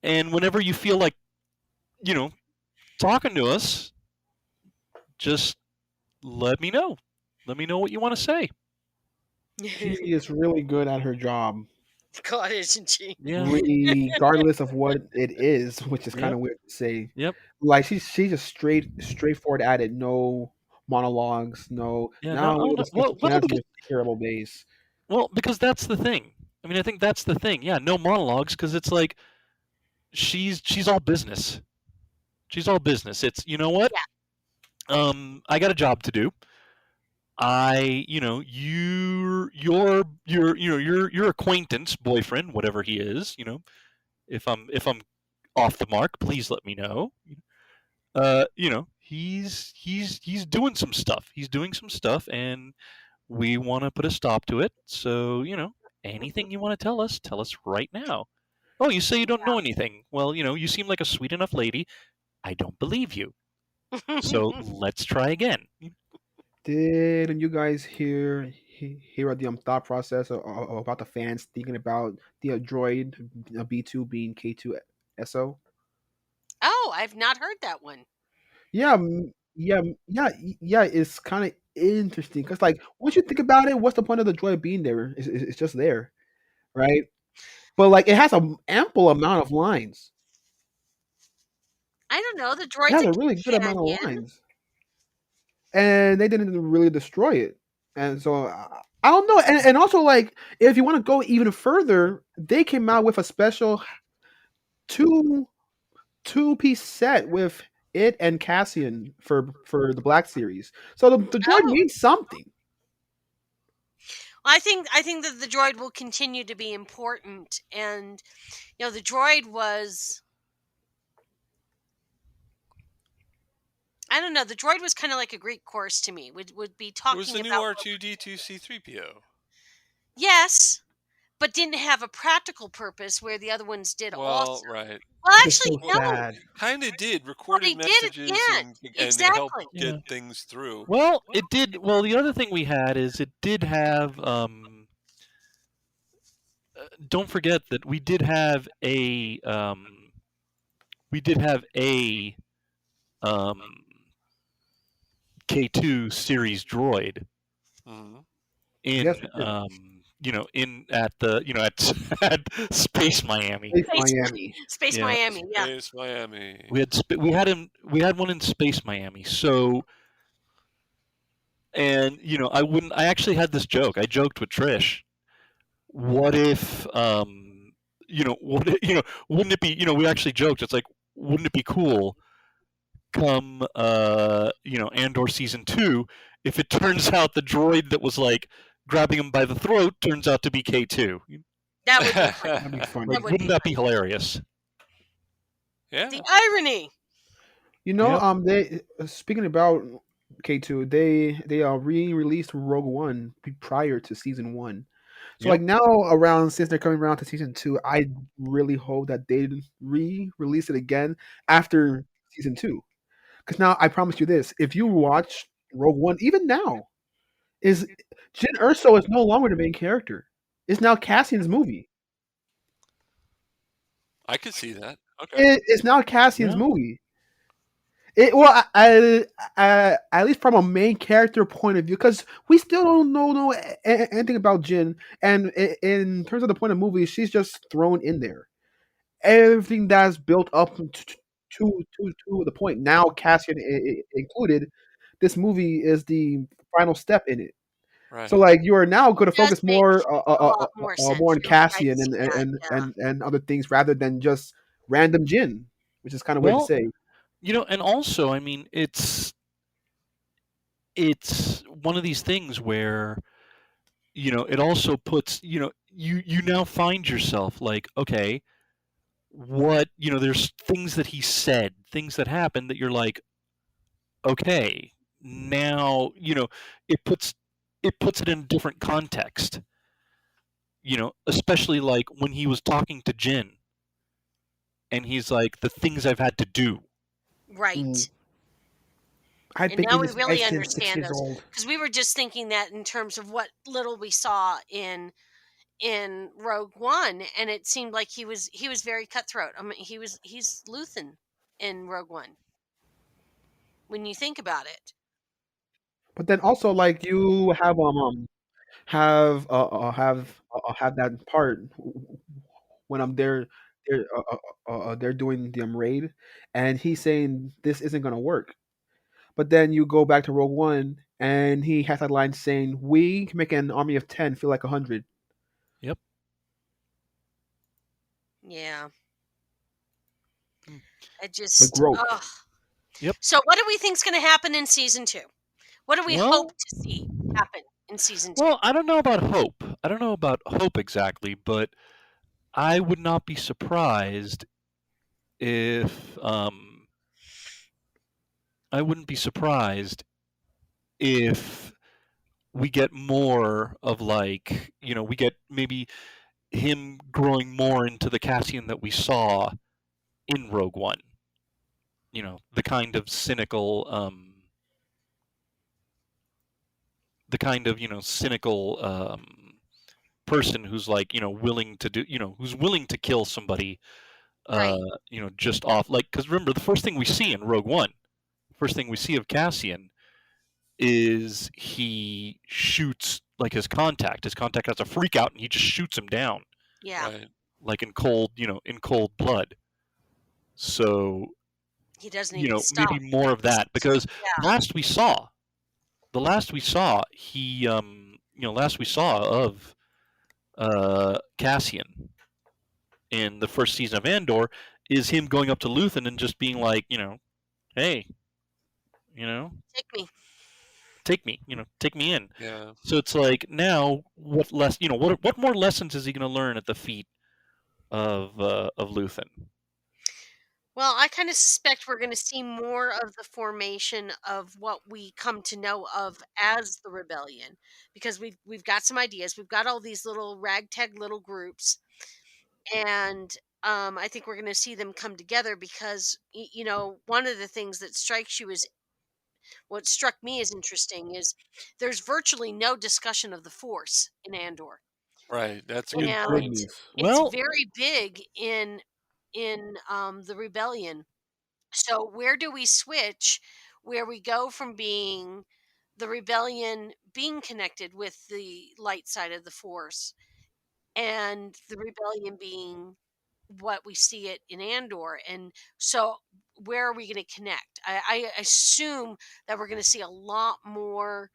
M: And whenever you feel like, talking to us, just let me know. Let me know what you want to say.
G: She is really good at her job.
F: God, isn't she?
M: Yeah.
G: Regardless of what it is, which is kind of weird to say.
M: Yep.
G: Like she's just straightforward at it. No monologues. No.
M: Yeah,
G: Now
M: no,
G: let's
M: well,
G: get
M: because-
G: this terrible base.
M: Well, because that's the thing. I mean, I think that's the thing. Yeah, no monologues, because it's like she's all business. She's all business. It's, you know what?
F: Yeah.
M: I got a job to do. Your acquaintance, boyfriend, whatever he is, if I'm off the mark, please let me know. He's doing some stuff. He's doing some stuff, and we want to put a stop to it. So, anything you want to tell us right now. Oh, you say you don't know anything. Well, you seem like a sweet enough lady. I don't believe you. So let's try again.
G: Didn't you guys hear the thought process about the fans thinking about the droid B2 being K2 SO?
F: Oh, I've not heard that one.
G: Yeah, yeah. It's kind of interesting because, like, once you think about it, what's the point of the droid being there? It's just there, right? But like, it has an ample amount of lines.
F: I don't know. The
G: It
F: droid's
G: has
F: a
G: a really good amount of
F: companion.
G: lines, and they didn't really destroy it. And so I don't know. And also, like, if you want to go even further, they came out with a special two-piece set with it and Cassian for the Black Series. So the droid means something.
F: I think that the droid will continue to be important, and the droid was. I don't know. The droid was kind of like a Greek chorus to me. Would be
A: It
F: talking
A: was the new
F: about
A: R2D2C3PO.
F: yes, but didn't have a practical purpose where the other ones did
A: Well,
F: also.
A: right.
F: Well, actually, no.
A: Kind of did. Recorded
F: they did
A: messages
F: again.
A: and
F: Exactly.
A: helped get things through.
M: Well, it did. Well, the other thing we had is it did have. Don't forget that we did have a. K2 series droid.
A: Mm-hmm.
M: In
G: Yes, we did.
M: at Space Miami.
F: Space
M: Yeah.
F: Miami. Yeah.
A: Space Miami.
M: We had one in Space Miami. So, and I actually had this joke. I joked with Trish. What if wouldn't it be, we actually joked. It's like, wouldn't it be cool come Andor season 2 if it turns out the droid that was like grabbing him by the throat turns out to be K2?
F: That would be funny.
G: That'd be fun.
M: Wouldn't that be hilarious?
A: Yeah.
F: The irony.
G: They speaking about K2, they re-released Rogue One prior to season 1. So like now since they're coming around to season 2, I really hope that they re-release it again after season 2. Because now I promise you this: if you watch Rogue One, even now, Jyn Erso is no longer the main character. It's now Cassian's movie.
A: I could see that. Okay.
G: It's now Cassian's movie. At least from a main character point of view, because we still don't know anything about Jyn, and in terms of the point of movie, she's just thrown in there. Everything that's built up to the point now, Cassian included, this movie is the final step in it.
A: Right.
G: So like you are now going to focus more
F: more
G: on Cassian and other things rather than just random Jyn, which is kind of weird to say.
M: And also, I mean, it's one of these things where, it also puts, you now find yourself like, okay, what, there's things that he said, things that happened that you're like, okay, now, it puts it puts it in a different context. Especially like when he was talking to Jin, and he's like, the things I've had to do.
F: Right.
G: I've
F: And
G: been
F: now
G: in
F: we
G: this
F: really
G: ice since 6
F: understand
G: years
F: those,
G: old.
F: because we were just thinking that in terms of what little we saw in Rogue One, and it seemed like he was very cutthroat. I mean, he's Luthen in Rogue One when you think about it.
G: But then also, like, you have that part when they're doing the raid, and he's saying this isn't gonna work. But then you go back to Rogue One, and he has that line saying, "We can make an army of 10 feel like 100."
M: Yep.
F: Yeah.
G: The
F: It just.
G: growth.
F: Ugh.
M: Yep.
F: So, what do we think's going to happen in season 2? What do we
M: Well-
F: hope to see happen in season 2?
M: Well, I don't know about hope. I don't know about hope exactly, but I would not be surprised if I wouldn't be surprised if we get more of, like, we get maybe him growing more into the Cassian that we saw in Rogue One. The kind of cynical person who's like, willing to do, who's willing to kill somebody,
F: Right.
M: Just off, like, because remember, the first thing we see in Rogue One, first thing we see of Cassian is he shoots, like, his contact. His contact has a freak out, and he just shoots him down.
F: Yeah.
A: Right.
M: Like in cold blood. So
F: He doesn't even stop.
M: maybe more of that, because
F: Yeah.
M: the last we saw he last we saw of Cassian in the first season of Andor is him going up to Luthen and just being like, hey,
F: Take me.
M: take me in.
A: Yeah.
M: So it's like, now what more lessons is he going to learn at the feet of Luthen?
F: Well, I kind of suspect we're going to see more of the formation of what we come to know of as the rebellion, because we've got some ideas. We've got all these little ragtag little groups, and I think we're going to see them come together because one of the things that strikes you is what struck me as interesting is there's virtually no discussion of the Force in Andor.
A: Right. That's a
F: And
A: good point.
F: it's
M: Well-
F: very big in the rebellion. So where do we switch, where we go from being the rebellion being connected with the light side of the Force, and the rebellion being what we see it in Andor? And so where are we going to connect? I assume that we're going to see a lot more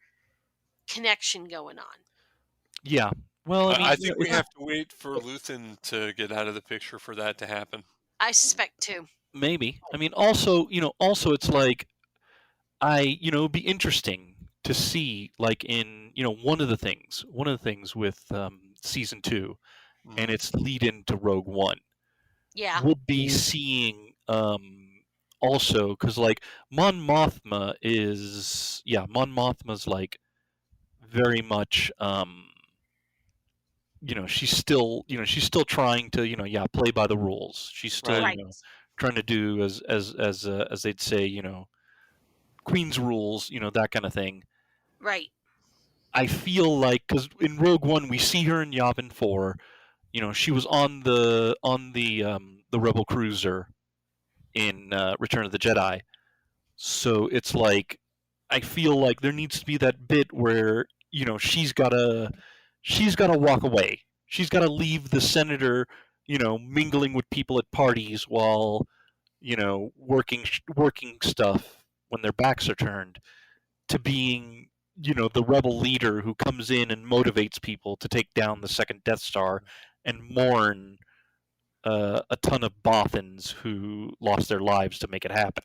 F: connection going on.
M: Yeah. Well, I mean,
A: I think we have to wait for Luthen to get out of the picture for that to happen.
F: I suspect too.
M: maybe. I mean, also it's like, it'd be interesting to see, like, in, one of the things with season 2 and its lead into Rogue One.
F: Yeah.
M: We'll be seeing also, because, like, Mon Mothma's like very much she's still trying to play by the rules. She's still
F: Right.
M: trying to do as they'd say, Queen's rules, that kind of thing.
F: Right.
M: I feel like, because in Rogue One we see her in Yavin 4, she was on the Rebel cruiser in Return of the Jedi. So it's like, I feel like there needs to be that bit where she's gotta walk away. She's gotta leave the senator, mingling with people at parties while working stuff when their backs are turned, to being the rebel leader who comes in and motivates people to take down the second Death Star and mourn a ton of Bothans who lost their lives to make it happen.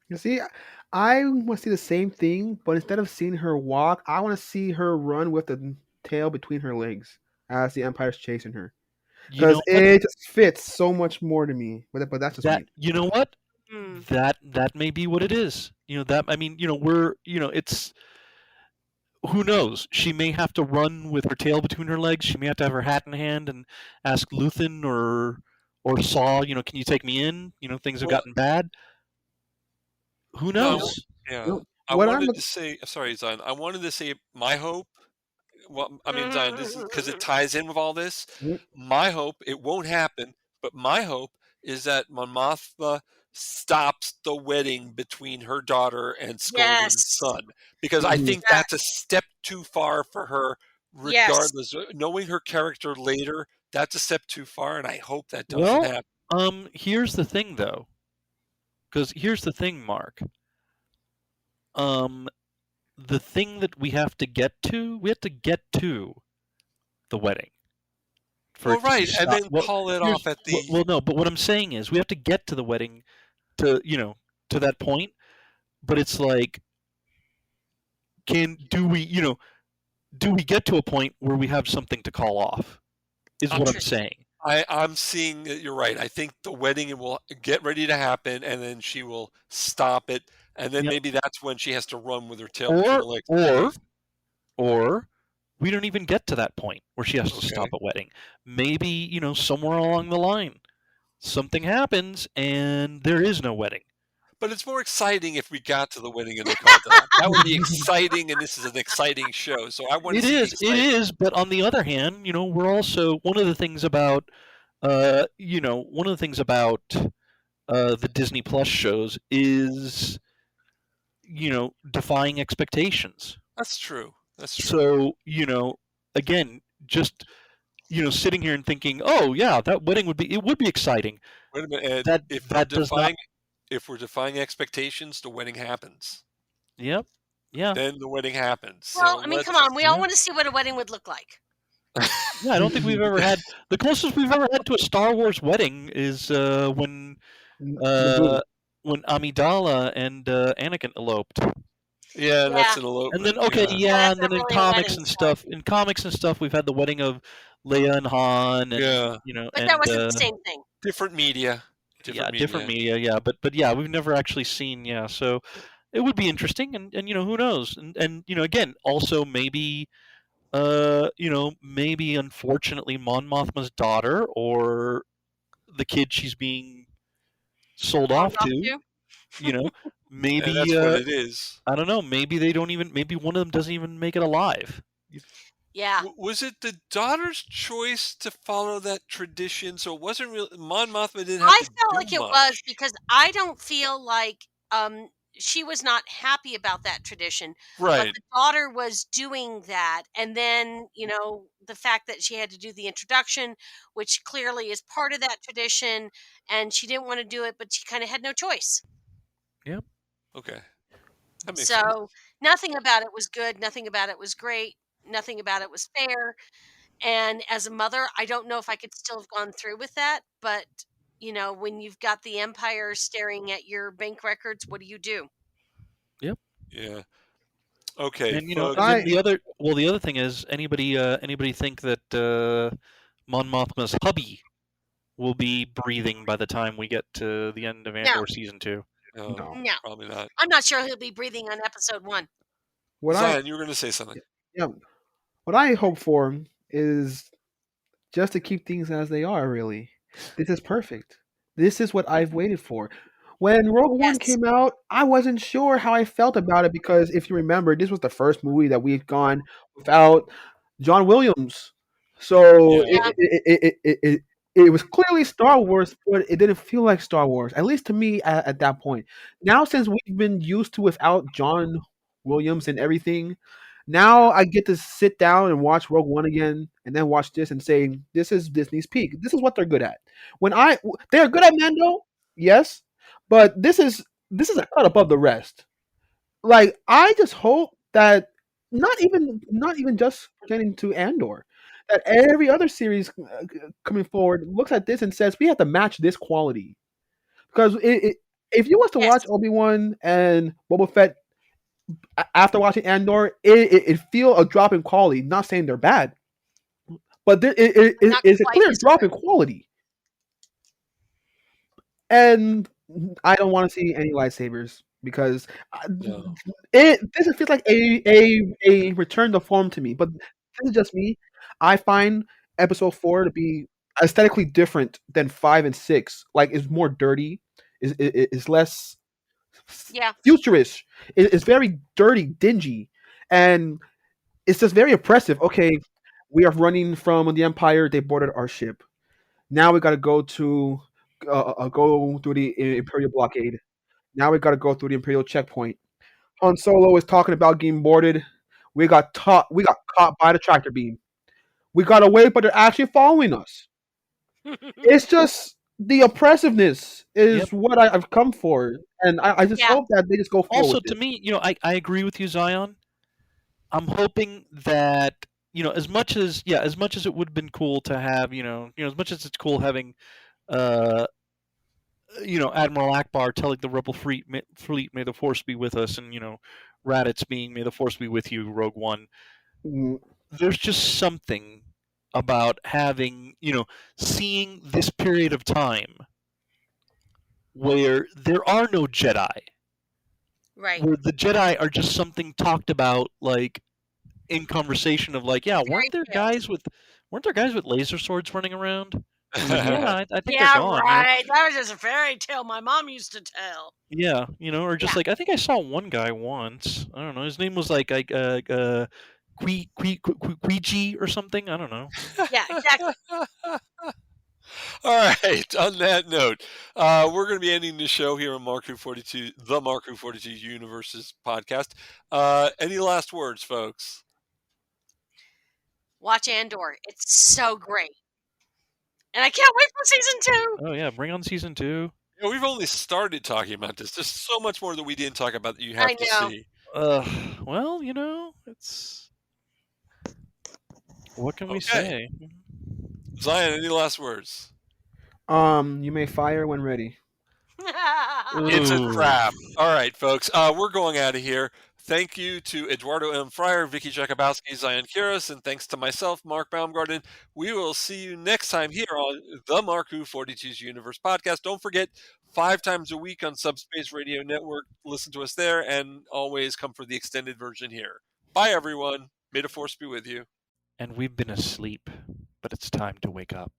G: You see, I want to see the same thing, but instead of seeing her walk, I want to see her run with the tail between her legs as the Empire's chasing her. Because it just fits so much more to me. But that's just me.
M: You know what? That may be what it is. We're it's who knows? She may have to run with her tail between her legs. She may have to have her hat in hand and ask Luthen or Saw, can you take me in? Things have gotten bad. Who knows?
A: I wanted to say, sorry, Zion. I wanted to say my hope. Well, I mean, Zion, this is because it ties in with all this. My hope, it won't happen, but my hope is that Mon Mothma stops the wedding between her daughter and Skolden's son, because I think that's a step too far for her. Regardless, knowing her character later, that's a step too far, and I hope that doesn't happen.
M: Here's the thing, though. Because here's the thing, Mark. The thing that we have to get to the wedding.
A: Right, and then call it off at the...
M: Well, no, but what I'm saying is we have to get to the wedding to that point, but it's like, do we get to a point where we have something to call off, is what I'm saying.
A: I'm seeing that you're right. I think the wedding will get ready to happen, and then she will stop it, and then maybe that's when she has to run with her tail between her legs.
M: Or we don't even get to that point where she has to stop a wedding. Maybe, somewhere along the line, something happens and there is no wedding.
A: But it's more exciting if we got to the wedding and they called it off. That would be exciting, and this is an exciting show. So I want to see
M: it is, but on the other hand, we're also one of the things about the Disney Plus shows is defying expectations.
A: That's true.
M: So, again, just sitting here and thinking, oh yeah, that wedding would be exciting.
A: Wait a minute, Ed, if we're defying expectations, the wedding happens.
M: Yep. Yeah.
A: Then the wedding happens.
F: Well,
A: so
F: I mean, come on, we all want to see what a wedding would look like.
M: Yeah, I don't think we've ever had the closest we've ever had to a Star Wars wedding is when Amidala and Anakin eloped.
A: Yeah, that's an elopement.
M: And then and then in comics and stuff, we've had the wedding of Leia and Han, and
F: but that wasn't the same thing.
A: Different media.
M: Different media. But yeah, we've never actually seen. Yeah, so it would be interesting, and who knows, and again, also maybe, maybe unfortunately, Mon Mothma's daughter or the kid she's being sold off to. Maybe
A: that's what it is.
M: I don't know. Maybe they don't even. Maybe one of them doesn't even make it alive.
F: Yeah.
A: Was it the daughter's choice to follow that tradition? So it wasn't real. Mon Mothma didn't have to
F: felt like it was because I don't feel like she was not happy about that tradition.
A: Right.
F: But the daughter was doing that, and then the fact that she had to do the introduction, which clearly is part of that tradition, and she didn't want to do it, but she kind of had no choice.
M: Yep.
A: Okay.
F: So nothing about it was good. Nothing about it was great. Nothing about it was fair. And as a mother, I don't know if I could still have gone through with that. But, when you've got the Empire staring at your bank records, what do you do?
M: Yep.
A: Yeah. Okay.
M: And, the other thing is, anybody think that Mon Mothma's hubby will be breathing by the time we get to the end of Andor season 2?
A: No, probably not.
F: I'm not sure he'll be breathing on episode 1.
A: Zion, you were going to say something.
G: Yeah. What I hope for is just to keep things as they are, really. This is perfect. This is what I've waited for. When Rogue One came out, I wasn't sure how I felt about it because if you remember, this was the first movie that we've gone without John Williams. So it was clearly Star Wars, but it didn't feel like Star Wars, at least to me at that point. Now, since we've been used to without John Williams and everything, now I get to sit down and watch Rogue One again and then watch this and say, this is Disney's peak. This is what they're good at. They're good at Mando, yes, but this is a cut above the rest. Like, I just hope that not even just getting to Andor, that every other series coming forward looks at this and says we have to match this quality. Because if you was to watch Obi-Wan and Boba Fett after watching Andor, it feel a drop in quality. Not saying they're bad, but it is a clear drop in quality. And I don't want to see any lightsabers. because this feels like a return to form to me. But this is just me. I find episode 4 to be aesthetically different than 5 and 6. Like, it's more dirty. Is less futurist. It's very dirty, dingy, and it's just very oppressive. Okay, we are running from the Empire. They boarded our ship. Now we got to go through the Imperial blockade. Now we got to go through the Imperial checkpoint. Han Solo is talking about getting boarded. We got caught by the tractor beam. We got away, but they're actually following us. It's just the oppressiveness is what I've come for, and I just hope that they just go forward.
M: Also, to me, I agree with you, Zion. I'm hoping that as much as it would have been cool to have as much as it's cool having Admiral Akbar telling the Rebel fleet, "May the Force be with us," and Raditz being, "May the Force be with you, Rogue One." There's just something about having, seeing this period of time where there are no Jedi.
F: Right.
M: Where the Jedi are just something talked about, like, in conversation of, like, weren't there guys with laser swords running around? I think they're gone.
F: Right. That was just a fairy tale my mom used to tell.
M: Yeah, or just like, I think I saw one guy once. I don't know. His name was like Quiji or something. I don't know.
F: Yeah, exactly.
A: All right. On that note, we're going to be ending the show here on Mark Who 42, the Mark Who 42 Universes podcast. Any last words, folks?
F: Watch Andor. It's so great. And I can't wait for season 2.
M: Oh, yeah. Bring on season 2.
A: We've only started talking about this. There's so much more that we didn't talk about that you have to see.
M: Well, it's... What can we say?
A: Zion, any last words?
G: You may fire when ready.
A: It's a trap. All right, folks. We're going out of here. Thank you to Eduardo M. Freyre, Vicky Jakubowski, Zion Quiros, and thanks to myself, Mark Baumgarten. We will see you next time here on the Mark Who 42's Universe podcast. Don't forget, 5 times a week on Subspace Radio Network. Listen to us there, and always come for the extended version here. Bye, everyone. May the Force be with you.
M: And we've been asleep, but it's time to wake up.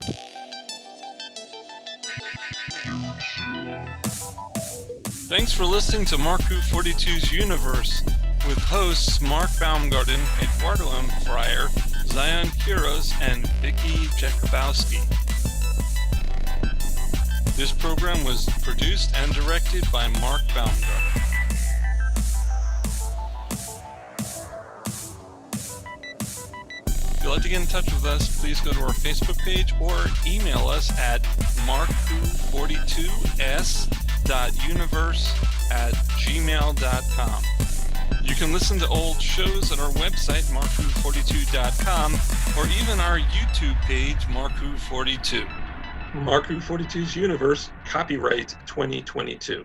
O: Thanks for listening to Mark Who 42's Universe with hosts Mark Baumgarten, Eduardo M. Freyre, Zion Quiros, and Vicky Jakubowski. This program was produced and directed by Mark Baumgarten. If you'd like to get in touch with us, please go to our Facebook page or email us at markwho42s.universe@gmail.com. You can listen to old shows at our website, markwho42.com, or even our YouTube page, markwho42. Mark Who 42's Universe, copyright 2022.